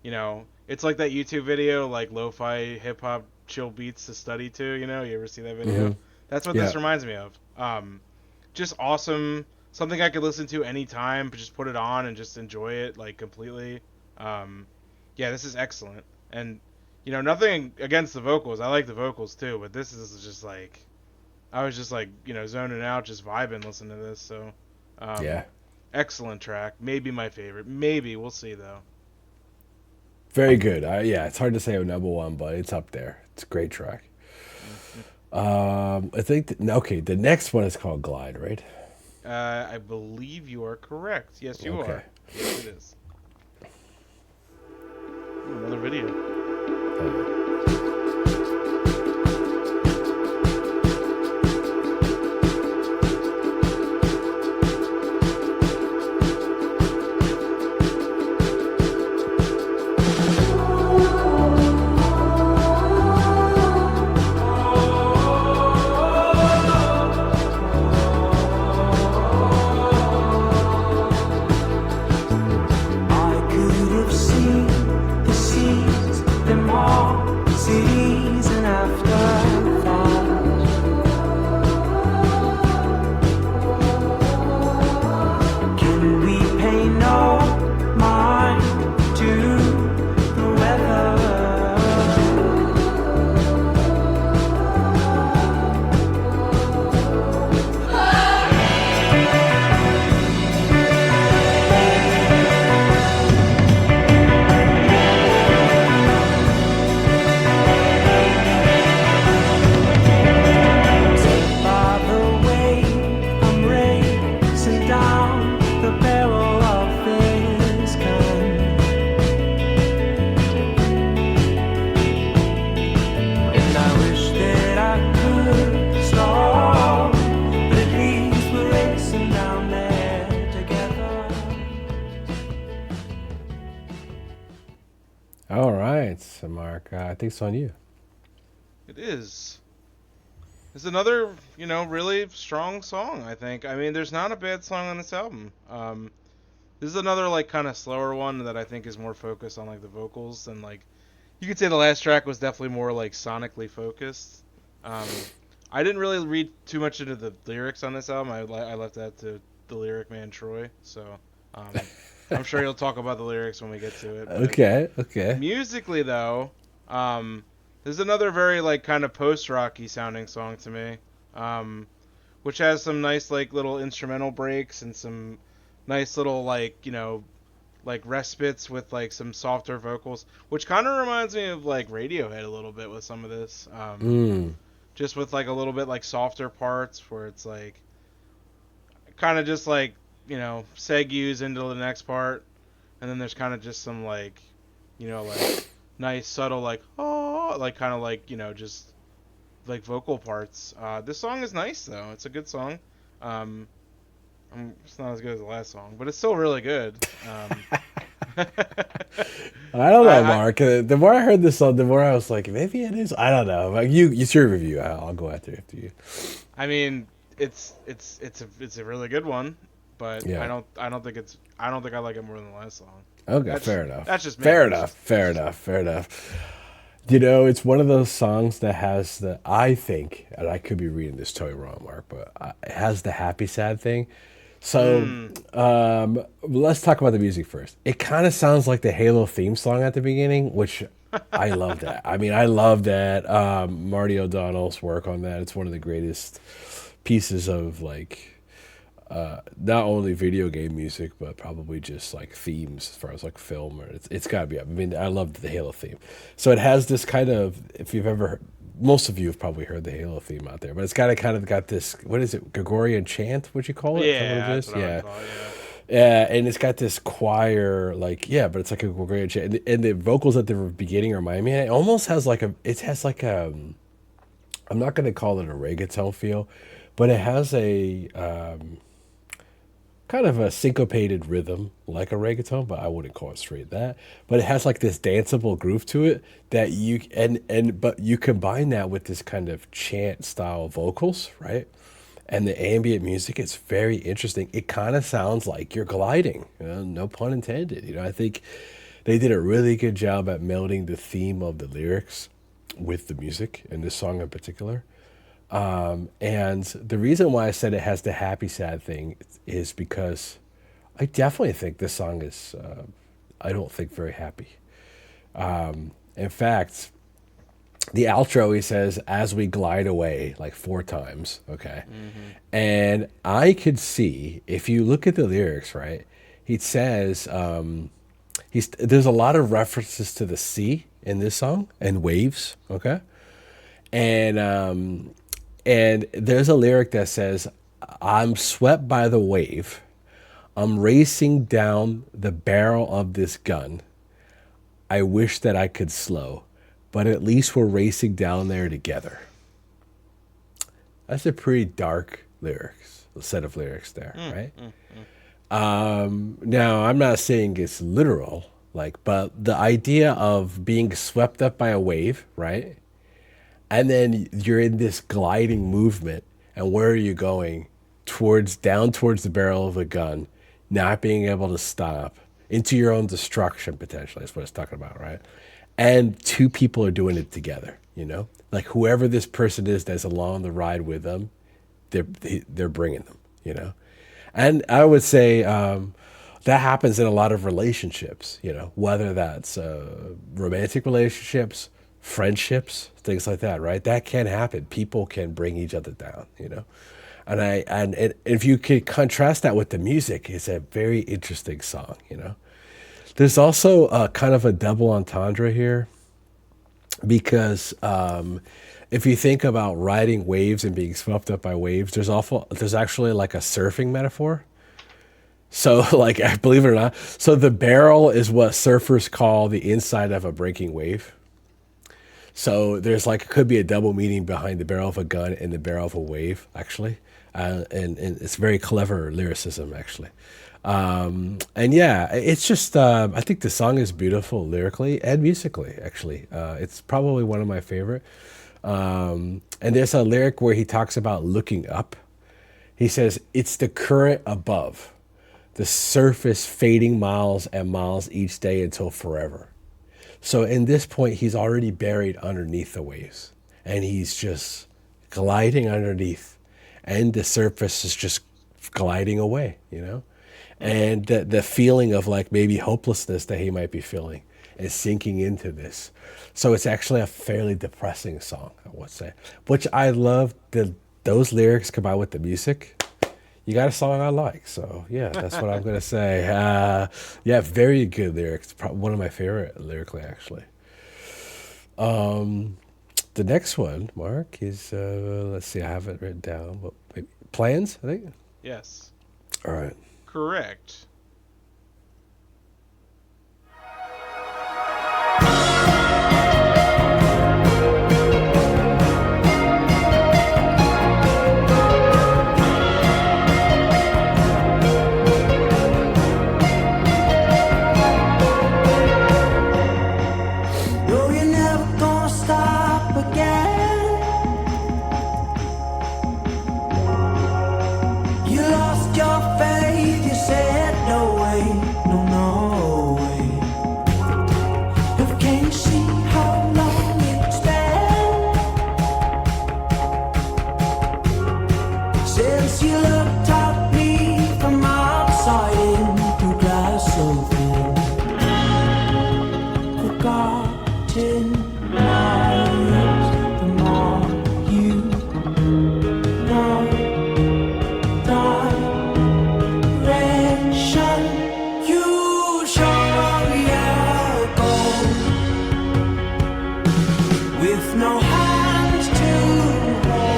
you know, it's like that YouTube video, like lo-fi hip hop chill beats to study to. You know, you ever see that video? That's what Yeah, this reminds me of. Just awesome. Something I could listen to anytime, but just put it on and just enjoy it like completely. Um, yeah, this is excellent. And you know, nothing against the vocals. I like the vocals too, but this is just like I was just like, you know, zoning out, just vibing listening to this. So, um, yeah. excellent track. Maybe my favorite. Maybe we'll see though. Very good. Yeah, it's hard to say a number one, but it's up there. It's a great track. I think, okay, the next one is called Glide, right? I believe you are correct. Yes, you Okay. are. Yes, it is. Ooh, another video. I could have seen the seas, them all cities and afterthought. Can we pay no mind to the weather? By the way, I'm racing down the barrel of this gun, and I wish that I could stop, but at least we're racing down there together. All right, so Mark, I think it's on you. It is. It's another, you know, really strong song, I think. I mean, there's not a bad song on this album. This is another, like, kind of slower one that I think is more focused on, like, the vocals. And, like, you could say the last track was definitely more, like, sonically focused. Um, I didn't really read too much into the lyrics on this album. I left that to the lyric man, Troy. So, um, I'm sure he'll talk about the lyrics when we get to it. But Okay, okay. musically, though, this is another very like kind of post-rocky sounding song to me, which has some nice like little instrumental breaks and some nice little like you know like respites with like some softer vocals, which kind of reminds me of like Radiohead a little bit with some of this, Mm, just with like a little bit like softer parts where it's like kind of just like you know segues into the next part, and then there's kind of just some like you know like nice subtle like oh like kind of like you know just like vocal parts. This song is nice though. It's a good song. Um, it's not as good as the last song, but it's still really good. I don't know, I Mark. The more I heard this song, the more I was like, maybe it is. I don't know. Like it's your review. I'll go after you. I mean, it's a really good one, but Yeah. I don't think I like it more than the last song. Okay, fair enough. That's just me. Fair enough. Fair enough. Fair enough. You know, it's one of those songs that has the, I think, and I could be reading this totally wrong, Mark, but it has the happy sad thing. So let's talk about the music first. It kind of sounds like the Halo theme song at the beginning, which I love that. I mean, I love that. Marty O'Donnell's work on that. It's one of the greatest pieces of like not only video game music, but probably just like themes as far as like film. Or it's got to be. I mean, I love the Halo theme. So it has this kind of, if you've ever heard, most of you have probably heard the Halo theme out there, but it's got a kind of got this, what is it, Gregorian chant, would you call it? Is that what Yeah, it that's is? what I Yeah. would call it, yeah. Yeah, and it's got this choir, like, yeah, but it's like a Gregorian chant. And the vocals at the beginning remind me, it almost has like a, it has like a, I'm not going to call it a reggaeton feel, but it has a kind of a syncopated rhythm like a reggaeton, but I wouldn't call it straight that. But it has like this danceable groove to it that you but you combine that with this kind of chant style vocals, right? And the ambient music is very interesting. It kind of sounds like you're gliding, you know, no pun intended. You know, I think they did a really good job at melding the theme of the lyrics with the music in this song in particular. And the reason why I said it has the happy sad thing is because I definitely think this song is, I don't think very happy. In fact, the outro, he says, as we glide away, like 4 times, okay? And I could see, if you look at the lyrics, right, he says, there's a lot of references to the sea in this song and waves, okay? And there's a lyric that says, I'm swept by the wave. I'm racing down the barrel of this gun. I wish that I could slow, but at least we're racing down there together. That's a pretty dark set of lyrics there, right? Now, I'm not saying it's literal, like, but the idea of being swept up by a wave, right? And then you're in this gliding movement, and where are you going? Down towards the barrel of a gun, not being able to stop, into your own destruction potentially. That's what it's talking about, right? And 2 people are doing it together, you know? Like whoever this person is that's along the ride with them, they're bringing them, you know? And I would say that happens in a lot of relationships, you know, whether that's romantic relationships, friendships, things like that, right? That can happen. People can bring each other down, you know? And if you could contrast that with the music, it's a very interesting song, you know? There's also kind of a double entendre here because if you think about riding waves and being swept up by waves, there's actually like a surfing metaphor. So like, believe it or not, so the barrel is what surfers call the inside of a breaking wave. So there's like, could be a double meaning behind the barrel of a gun and the barrel of a wave, actually. And it's very clever lyricism, actually. And yeah, it's just, I think the song is beautiful lyrically and musically, actually. It's probably one of my favorite. And there's a lyric where he talks about looking up. He says, it's the current above, the surface fading miles and miles each day until forever. So in this point, he's already buried underneath the waves, and he's just gliding underneath, and the surface is just gliding away, you know? And the feeling of like maybe hopelessness that he might be feeling is sinking into this. So it's actually a fairly depressing song, I would say, which I love. Those lyrics combined with the music. You got a song I like. So yeah, that's what I'm going to say. Yeah, very good lyrics. One of my favorite lyrically, actually. The next one, Mark, is, let's see, I have it written down. But maybe, Plans, I think? Yes. All right. Correct. No, you're never gonna stop again. Since you looked at me from outside in through glass so thin, forgotten miles, the more you know, direction you show me a goal with no hands to hold.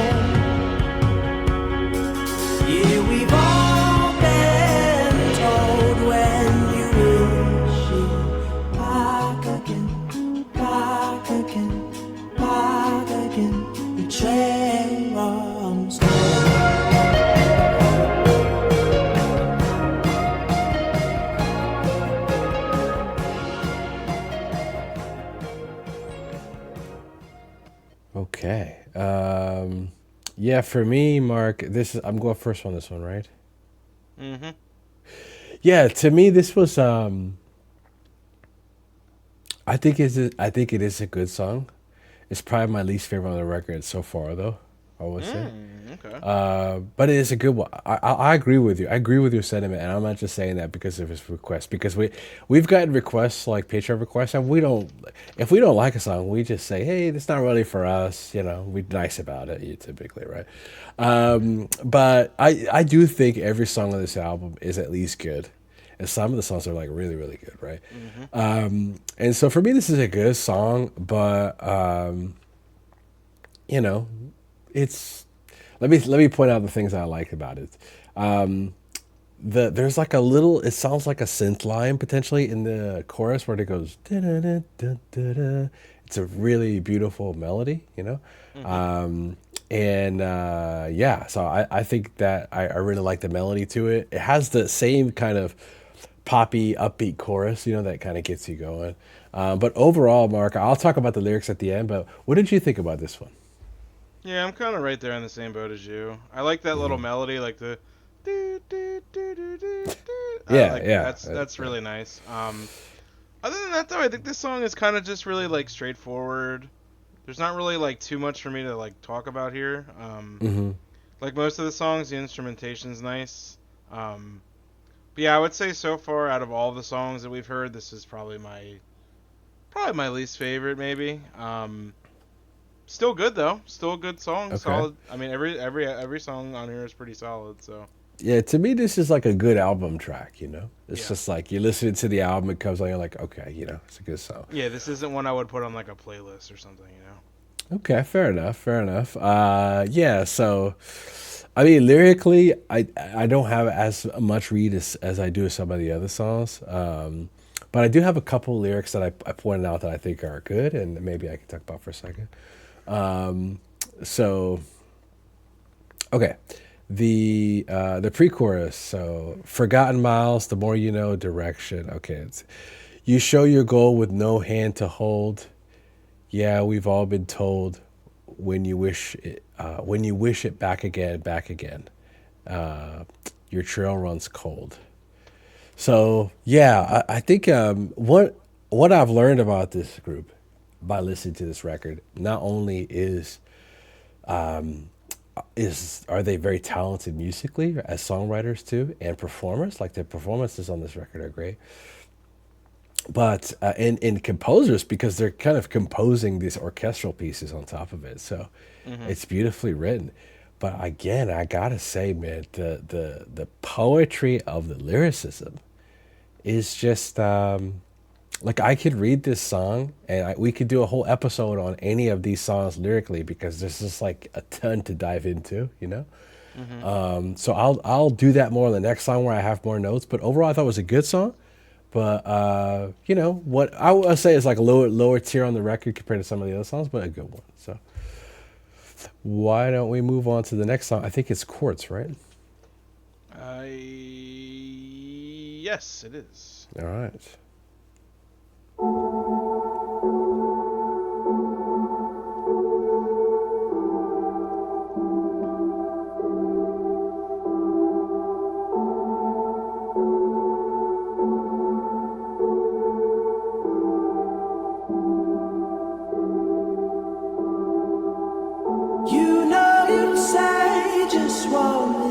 Yeah, we've all been told when you wish it back again, back again, back again. The train runs on. Okay. Yeah, for me, Mark, I'm going first on this one, right? Mm-hmm. Yeah, to me, this was I think it is a good song. It's probably my least favorite on the record so far, though. I would say. Okay. But it is a good one. I agree with you. I agree with your sentiment, and I'm not just saying that because of his request. Because we've gotten requests like Patreon requests, and we don't. If we don't like a song, we just say, "Hey, it's not really for us." You know, we're nice about it. Typically, right? But I do think every song on this album is at least good, and some of the songs are like really really good, right? And so for me, this is a good song, but you know, it's let me point out the things I like about it. There's like a little, it sounds like a synth line potentially in the chorus where it goes da da da da da da. It's a really beautiful melody, you know. And yeah, so I think that I really like the melody to it. It has the same kind of poppy upbeat chorus, you know, that kind of gets you going. But overall, Mark, I'll talk about the lyrics at the end, but what did you think about this one? Yeah, I'm kind of right there in the same boat as you. I like that little melody, like the do do do do do do. Yeah, like, yeah. That's really nice. Other than that though, I think this song is kind of just really like straightforward. There's not really like too much for me to like talk about here. Like most of the songs, the instrumentation's nice. But yeah, I would say so far out of all the songs that we've heard, this is probably my least favorite maybe. Still good though. Still a good song. Okay. Solid. I mean, every song on here is pretty solid. So Yeah, to me, this is like a good album track, you know? It's Yeah. just like you listen to the album, it comes on, you're like, okay, you know, it's a good song. yeah, this isn't one I would put on like a playlist or something. Okay, fair enough, fair enough. Yeah, so, I mean, lyrically, I don't have as much read as I do with some of the other songs. But I do have a couple lyrics that I pointed out that I think are good, and maybe I can talk about for a second. So, okay. The pre-chorus, so forgotten miles, the more you know, direction. Okay, you show your goal with no hand to hold. Yeah, we've all been told when you wish it back again, back again. Your trail runs cold. So yeah, I think what I've learned about this group by listening to this record, not only are they very talented musically as songwriters too and performers, like their performances on this record are great, but in composers, because they're kind of composing these orchestral pieces on top of it, so it's beautifully written. But again, I gotta say, man, the poetry of the lyricism is just like I could read this song and we could do a whole episode on any of these songs lyrically, because there's just like a ton to dive into, you know. So I'll do that more on the next song where I have more notes. But overall, I thought it was a good song. But you know what I would say is like a lower tier on the record compared to some of the other songs, but a good one. So why don't we move on to the next song? I think it's Quartz, right? Yes, it is. All right. You know you say just one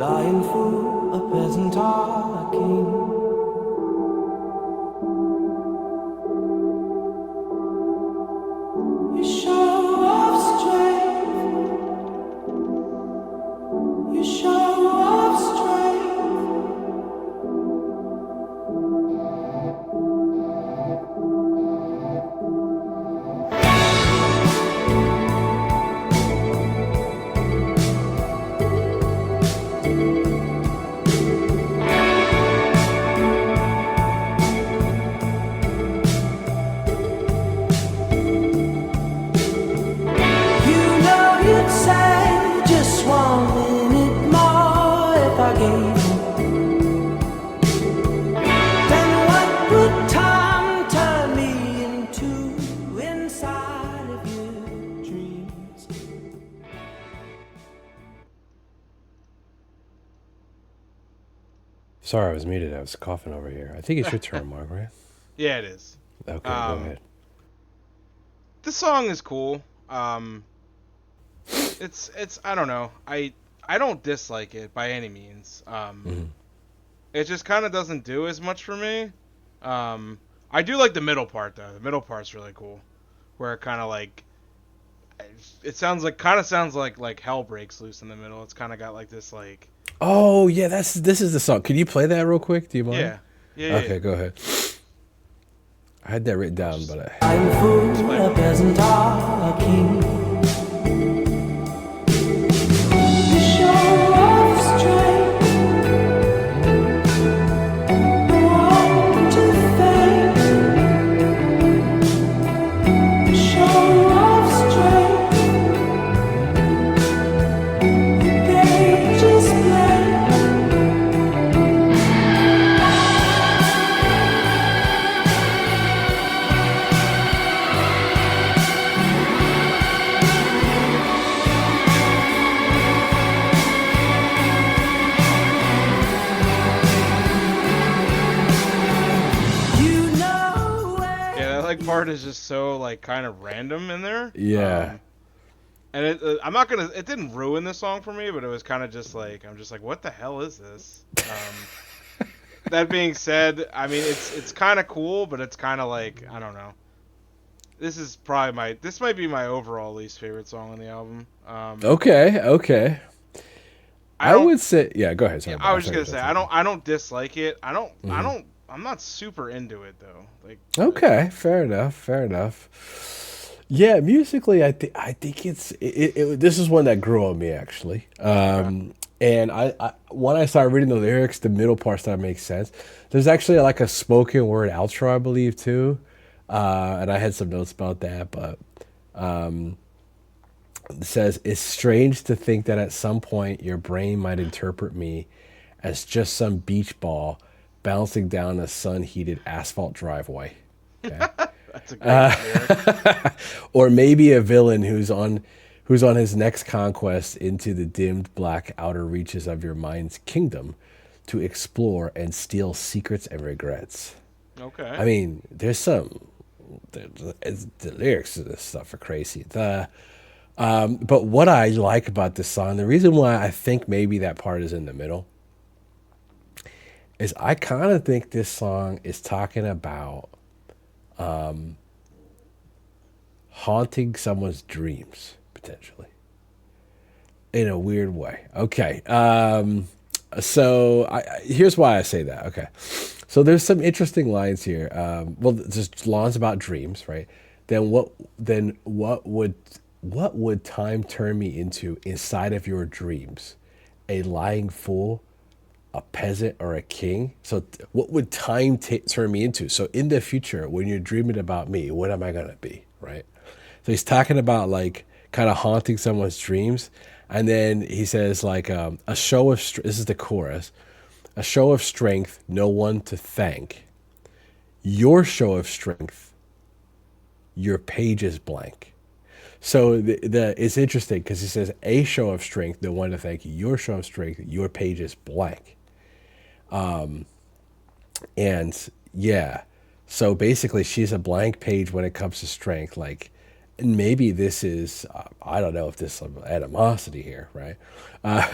Lion fool, a peasant or a king. You show off strength. You show off strength. You know you'd say just 1 minute more if I gave you. Then what would time turn me into inside of your dreams? Sorry, I was muted. I was coughing over here. I think it's your turn, Mark, right? Yeah, it is. Okay, go ahead. This song is cool. It's I don't know. I don't dislike it by any means. It just kind of doesn't do as much for me. I do like the middle part though. The middle part's really cool, where it kind of like it sounds like hell breaks loose in the middle. It's kind of got like this like Oh yeah, this is the song. Can you play that real quick? Do you mind? yeah. Okay, go aahead. I had that written down, but I'm a fool, a peasant or a king. You show off strength. Want to fame. You show off strength. The page is blank. You know where Yeah, that like part is just so like kind of random in there. yeah. And it didn't ruin the song for me, but it was kind of just like I'm just like, what the hell is this? That being said, I mean it's kind of cool, but it's kind of like I don't know. This might be my overall least favorite song on the album. Okay. I don't- would say, yeah. Go ahead. Sorry, I was just sorry, gonna say sorry. I don't dislike it. I'm not super into it though. Like Okay, fair enough. Yeah, musically, I think this is one that grew on me actually. And I when I started reading the lyrics, the middle part started to make sense. There's actually like a spoken word outro, I believe, too. And I had some notes about that, but it says, "It's strange to think that at some point your brain might interpret me as just some beach ball bouncing down a sun-heated asphalt driveway." Okay. that's a great lyric. Or maybe a villain who's on his next conquest into the dimmed black outer reaches of your mind's kingdom to explore and steal secrets and regrets. Okay. I mean, the lyrics to this stuff are crazy. But what I like about this song, the reason why I think maybe that part is in the middle, is I kind of think this song is talking about haunting someone's dreams, potentially, in a weird way. Okay. So here's why I say that. Okay. So there's some interesting lines here. Well, there's lines about dreams, right? Then what would time turn me into inside of your dreams? A lying fool, a peasant, or a king? So what would time turn me into? So in the future, when you're dreaming about me, what am I going to be, right? So he's talking about like kind of haunting someone's dreams. And then he says like a show of, this is the chorus, a show of strength, no one to thank. Your show of strength, your page is blank. So it's interesting because he says a show of strength, no one to thank. Your show of strength, your page is blank. And yeah, so basically she's a blank page when it comes to strength. Like and maybe this is I don't know if this is animosity here, right? Uh,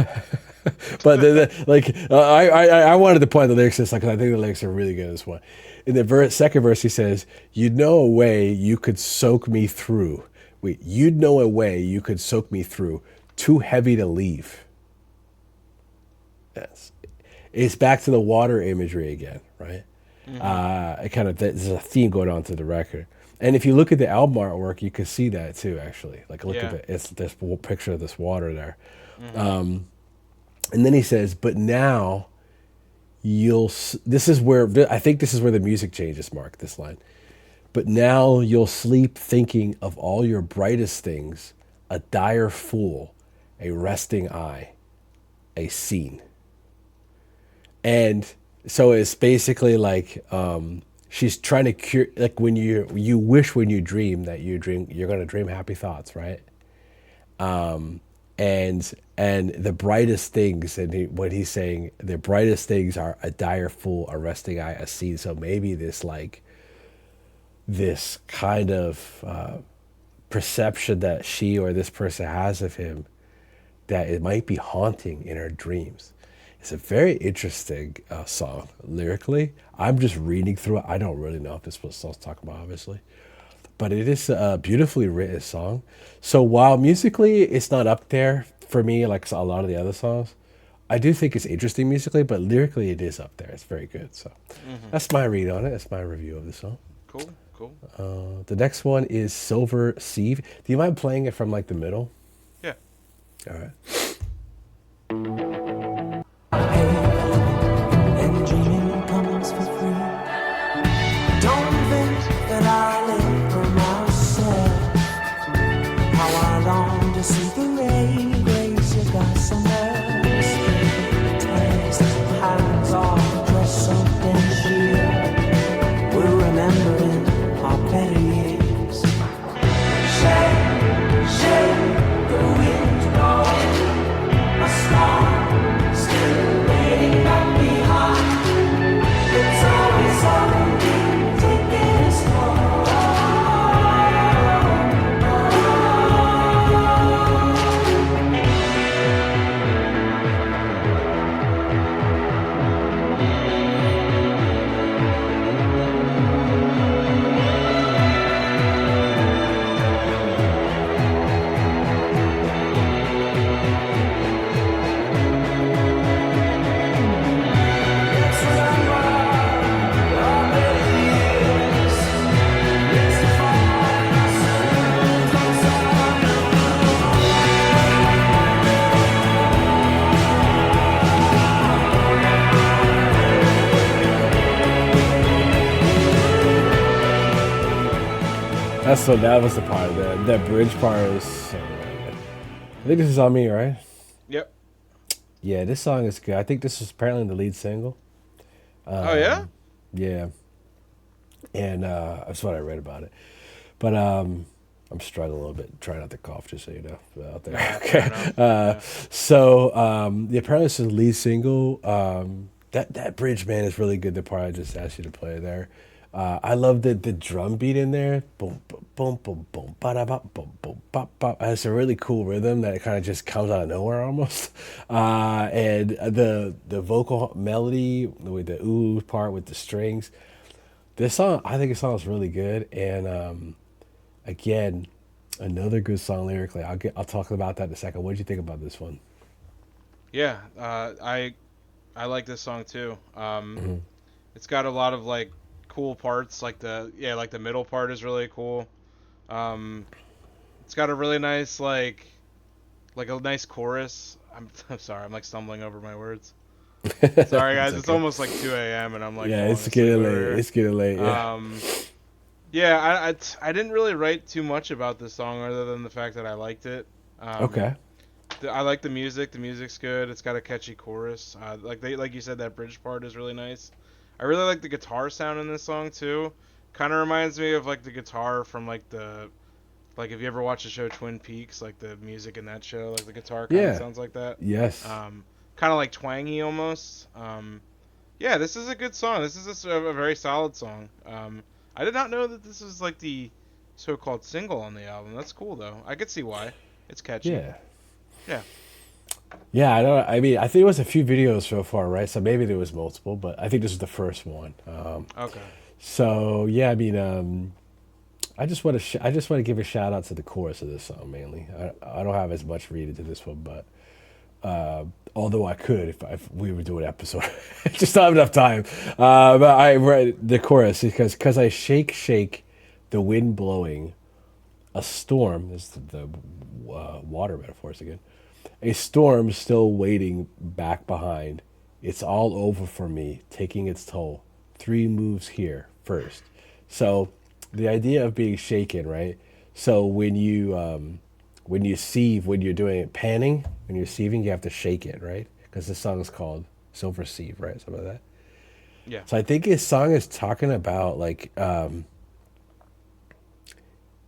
but I wanted to point the lyrics to this because I think the lyrics are really good as well. In the second verse, he says, "You'd know a way you could soak me through. Wait, you'd know a way you could soak me through. Too heavy to leave." Yes, it's back to the water imagery again, right? It kind of there's a theme going on to the record. And if you look at the album artwork, you can see that too. Actually, like look at Yeah. it's this picture of this water there. Mm-hmm. And then he says, "But now this is where I think this is where the music changes, Mark, this line. But now you'll sleep thinking of all your brightest things, a dire fool, a resting eye, a scene." And so it's basically like she's trying to cure, like when you wish when you dream that you're going to dream happy thoughts, right? And the brightest things, and what he's saying, the brightest things are a dire fool, a resting eye, a scene. So maybe this kind of perception that she or this person has of him, that it might be haunting in her dreams. It's a very interesting song lyrically. I'm just reading through it. I don't really know if this is what the song's talking about, obviously. But it is a beautifully written song. So while musically it's not up there for me like a lot of the other songs, I do think it's interesting musically, but lyrically it is up there. It's very good. So that's my read on it. That's my review of the song. Cool. Cool. The next one is Silver Sieve. Do you mind playing it from like the middle? Yeah. All right. And dreaming comes for free. Don't think that I live for myself. How I long to see the ray grace your gossamer. Taste hands off, dress soaked in sheer. We're remembering our better years. Shake the wind blowing. A star still waiting back behind. It's always something taking us home. Let's remember our better years. Let's define ourselves outside. That was the part. That bridge part is so good. I think this is on me, right? Yep. Yeah, this song is good. I think this is apparently the lead single. Oh yeah. Yeah. And that's what I read about it. But I'm struggling a little bit, trying not to cough, just so you know, out there. Fair Okay. enough. Yeah. So apparently this is the lead single. That bridge, man, is really good. The part I just asked you to play there. I love the drum beat in there. Boom, boom, boom, boom, boom, ba-da-ba, boom, boom, bop, bop. It's a really cool rhythm that it kind of just comes out of nowhere almost. And the vocal melody with the ooh part with the strings. This song, I think the song is really good. And again, another good song lyrically. I'll talk about that in a second. What did you think about this one? Yeah. I like this song too. It's got a lot of like cool parts. Like the middle part is really cool. It's got a really nice like a nice chorus. I'm sorry. I'm like stumbling over my words. Sorry guys. It's okay. almost like 2 a.m. and I'm like Yeah, falling it's asleep getting over late. here. It's getting late. Yeah. Yeah, I didn't really write too much about this song other than the fact that I liked it. Okay. I like the music. The music's good. It's got a catchy chorus. Like you said, that bridge part is really nice. I really like the guitar sound in this song too. Kind of reminds me of like the guitar from like if you ever watch the show Twin Peaks, like the music in that show, like the guitar kind of Yeah. sounds like that. Yes. Kind of like twangy almost. Yeah, this is a good song. This is a very solid song. I did not know that this was like the so-called single on the album. That's cool though. I could see why. It's catchy. Yeah. Yeah. Yeah, I don't. I mean, I think it was a few videos so far, right? So maybe there was multiple, but I think this is the first one. Okay. So yeah, I mean, I just want to give a shout out to the chorus of this song mainly. I don't have as much read into this one, but although I could if we were doing an episode, just don't have enough time. But I read the chorus because I shake, the wind blowing, a storm. This is the water metaphors again. A storm still waiting back behind. It's all over for me, taking its toll. 3 moves here first. So the idea of being shaken, right? So when you sieve, when you're doing it, panning, when you're sieving, you have to shake it, right? Because the song is called Silver Sieve, right? Something like that. Yeah. So I think his song is talking about like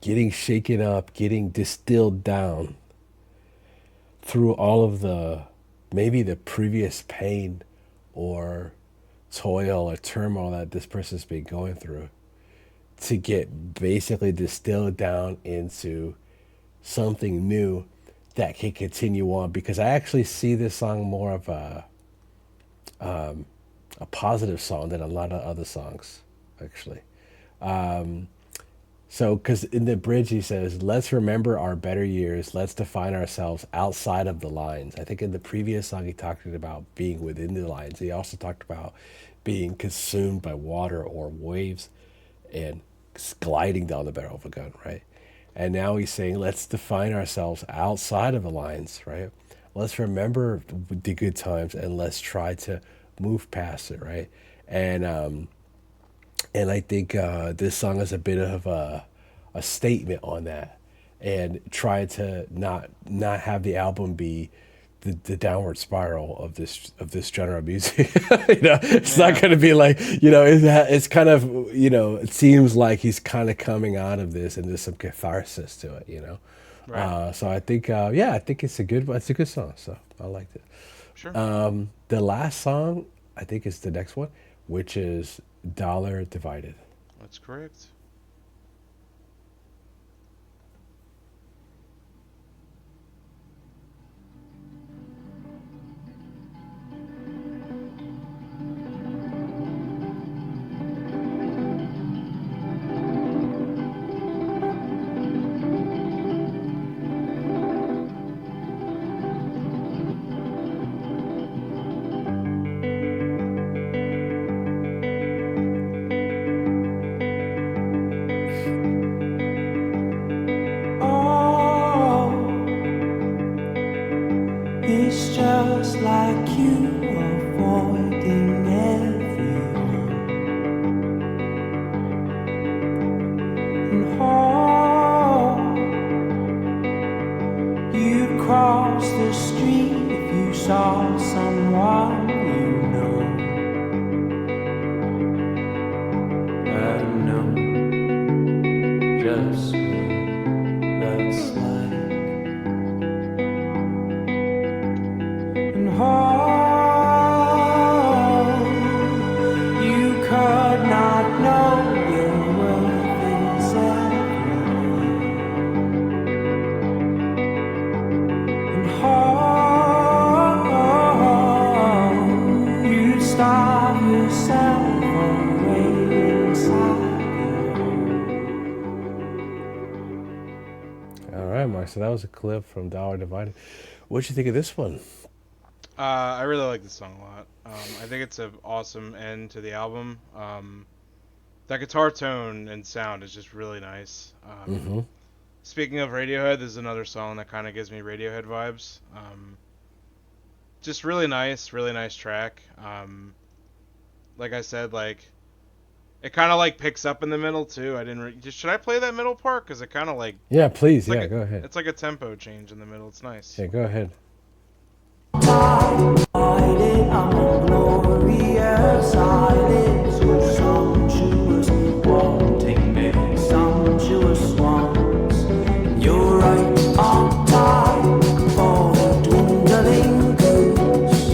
getting shaken up, getting distilled down through all of the maybe the previous pain or toil or turmoil that this person's been going through to get basically distilled down into something new that can continue on, because I actually see this song more of a positive song than a lot of other songs actually. So, because in the bridge he says, let's remember our better years. Let's define ourselves outside of the lines. I think in the previous song he talked about being within the lines. He also talked about being consumed by water or waves and gliding down the barrel of a gun, right? And now he's saying, let's define ourselves outside of the lines, right? Let's remember the good times and let's try to move past it, right? And I think this song is a bit of a statement on that, and trying to not have the album be the downward spiral of this genre of music. It's not going to be like, it's kind of, it seems like he's kind of coming out of this and there's some catharsis to it. Right. So I think, I think it's a good song. So I liked it. Sure. The last song, I think, is the next one, which is Dollar Divided. That's correct. Oh, it's just like you avoiding everyone. And oh, you'd cross the street if you saw someone you know. I know just what that's like. And you could not know your worth is everything. And you starve yourself away inside you. All right, Mark. So that was a clip from Dollar Divided. What'd you think of this one? I really like this song a lot. I think it's an awesome end to the album. That guitar tone and sound is just really nice. Speaking of Radiohead, there's another song that kind of gives me Radiohead vibes. Just really nice track. Like I said, like it kind of like picks up in the middle too. Should I play that middle part? Because it kind of like Yeah, please. like Yeah, go ahead. it's like a tempo change in the middle. It's nice. Yeah, go ahead. I'm a glorious eyelids with sumptuous wanting many sumptuous swans. You're right on time for a dwindling goose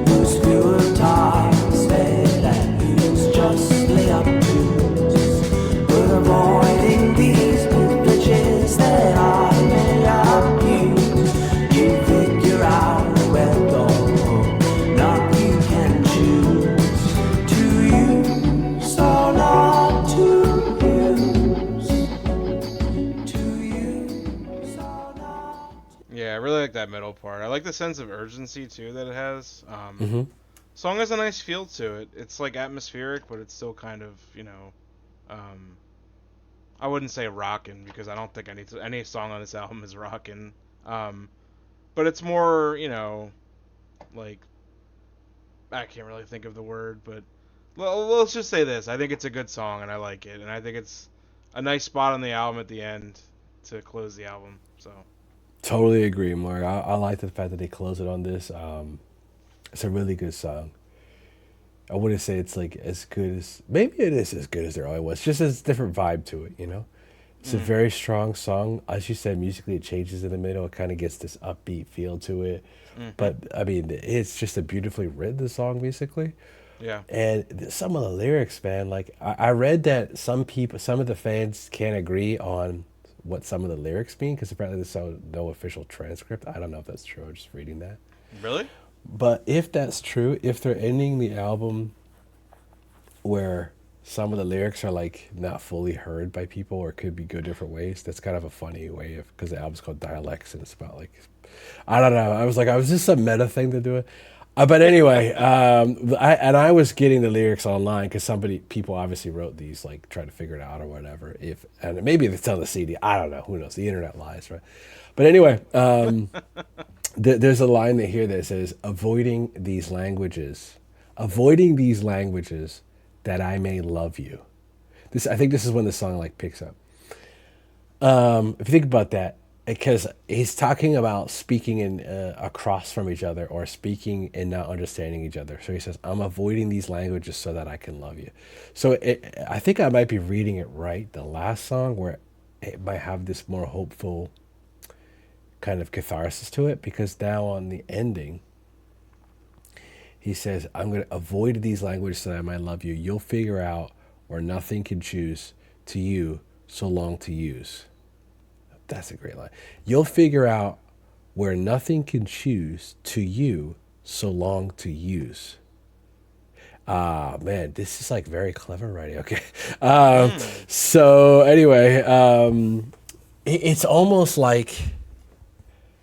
whose fewer times fed and who's justly obtuse. But avoiding these like the sense of urgency too that it has. Hmm. Song has a nice feel to it. It's like atmospheric, but it's still kind of, um, I wouldn't say rockin' because I don't think any song on this album is rockin'. Um, but it's more, like I can't really think of the word, but let's just say this: I think it's a good song and I like it, and I think it's a nice spot on the album at the end to close the album. So Totally agree, Mark. I like the fact that they close it on this. It's a really good song. I wouldn't say it's like as good as maybe it is as good as there always was. Just a different vibe to it, you know. It's a mm, very strong song. As you said, musically it changes in the middle. It kind of gets this upbeat feel to it. mm-hmm. But I mean, it's just a beautifully written song, basically. Yeah. And some of the lyrics, man, like I read that some of the fans can't agree on what some of the lyrics mean because apparently there's no official transcript. I don't know if that's true. I'm just reading that. Really? But if that's true, if they're ending the album where some of the lyrics are like not fully heard by people or could be good different ways, that's kind of a funny way of because the album's called Dialects and it's about like I don't know. I was just a meta thing to do it. But anyway, I was getting the lyrics online because people obviously wrote these, like trying to figure it out or whatever. And maybe it's on the CD. I don't know. Who knows? The internet lies, right? But anyway, there's a line that here that says, avoiding these languages that I may love you." I think this is when the song like picks up. If you think about that, because he's talking about speaking in across from each other or speaking and not understanding each other. So he says, "I'm avoiding these languages so that I can love you." So I think I might be reading it right. The last song where it might have this more hopeful kind of catharsis to it, because now on the ending, he says, "I'm going to avoid these languages so that I might love you. You'll figure out where nothing can choose to you so long to use." That's a great line. "You'll figure out where nothing can choose to you so long to use." Ah, man, this is like very clever writing. Okay. So anyway, it's almost like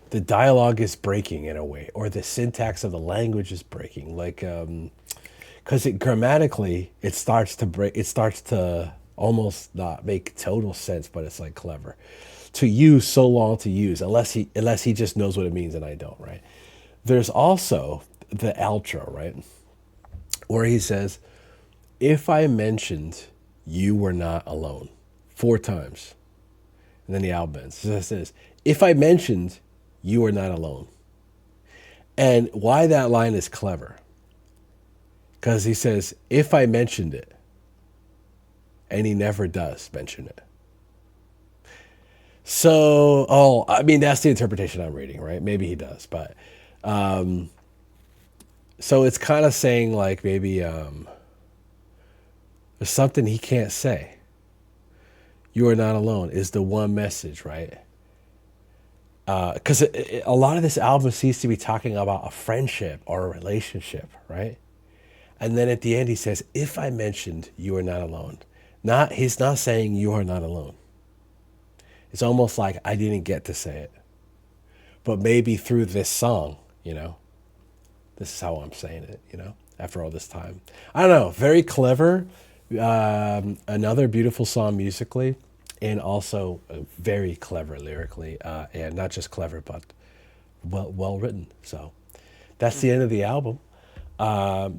the dialogue is breaking in a way, or the syntax of the language is breaking. Like, because grammatically, it starts to break. It starts to almost not make total sense, but it's like clever. To use so long to use, unless he just knows what it means and I don't, right? There's also the outro, right? Where he says, "If I mentioned you were not alone," 4 times. And then the album ends. So it says, "If I mentioned you are not alone." And why that line is clever, because he says, "If I mentioned it," and he never does mention it. So, I mean, that's the interpretation I'm reading, right? Maybe he does, but so it's kind of saying like maybe there's something he can't say. You are not alone is the one message, right? Because a lot of this album seems to be talking about a friendship or a relationship, right? And then at the end he says, "If I mentioned you are not alone," he's not saying you are not alone. It's almost like I didn't get to say it, but maybe through this song, this is how I'm saying it, after all this time. I don't know. Very clever. Another beautiful song musically, and also very clever lyrically, and not just clever, but well written. So that's the end of the album.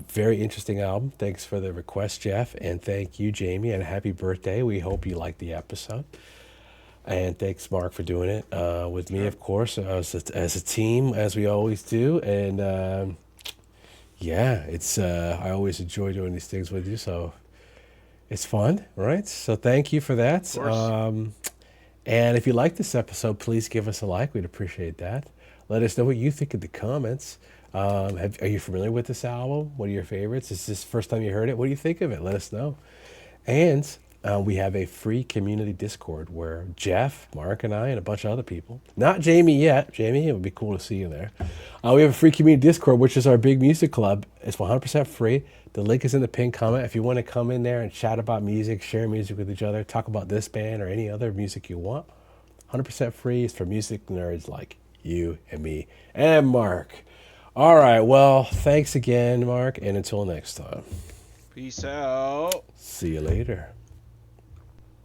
Very interesting album. Thanks for the request, Jeff, and thank you, Jamie, and happy birthday. We hope you liked the episode. And thanks, Mark, for doing it with me, of course, as a team, as we always do. And yeah, it's I always enjoy doing these things with you, so it's fun, right? So thank you for that. Of course. And if you like this episode, please give us a like. We'd appreciate that. Let us know what you think in the comments. Are you familiar with this album? What are your favorites? Is this the first time you heard it? What do you think of it? Let us know. And we have a free community Discord where Jeff, Mark, and I, and a bunch of other people, not Jamie yet. Jamie, it would be cool to see you there. We have a free community Discord, which is our big music club. It's 100% free. The link is in the pinned comment. If you want to come in there and chat about music, share music with each other, talk about this band or any other music you want, 100% free. It's for music nerds like you and me and Mark. All right. Well, thanks again, Mark. And until next time, Peace out. see you later.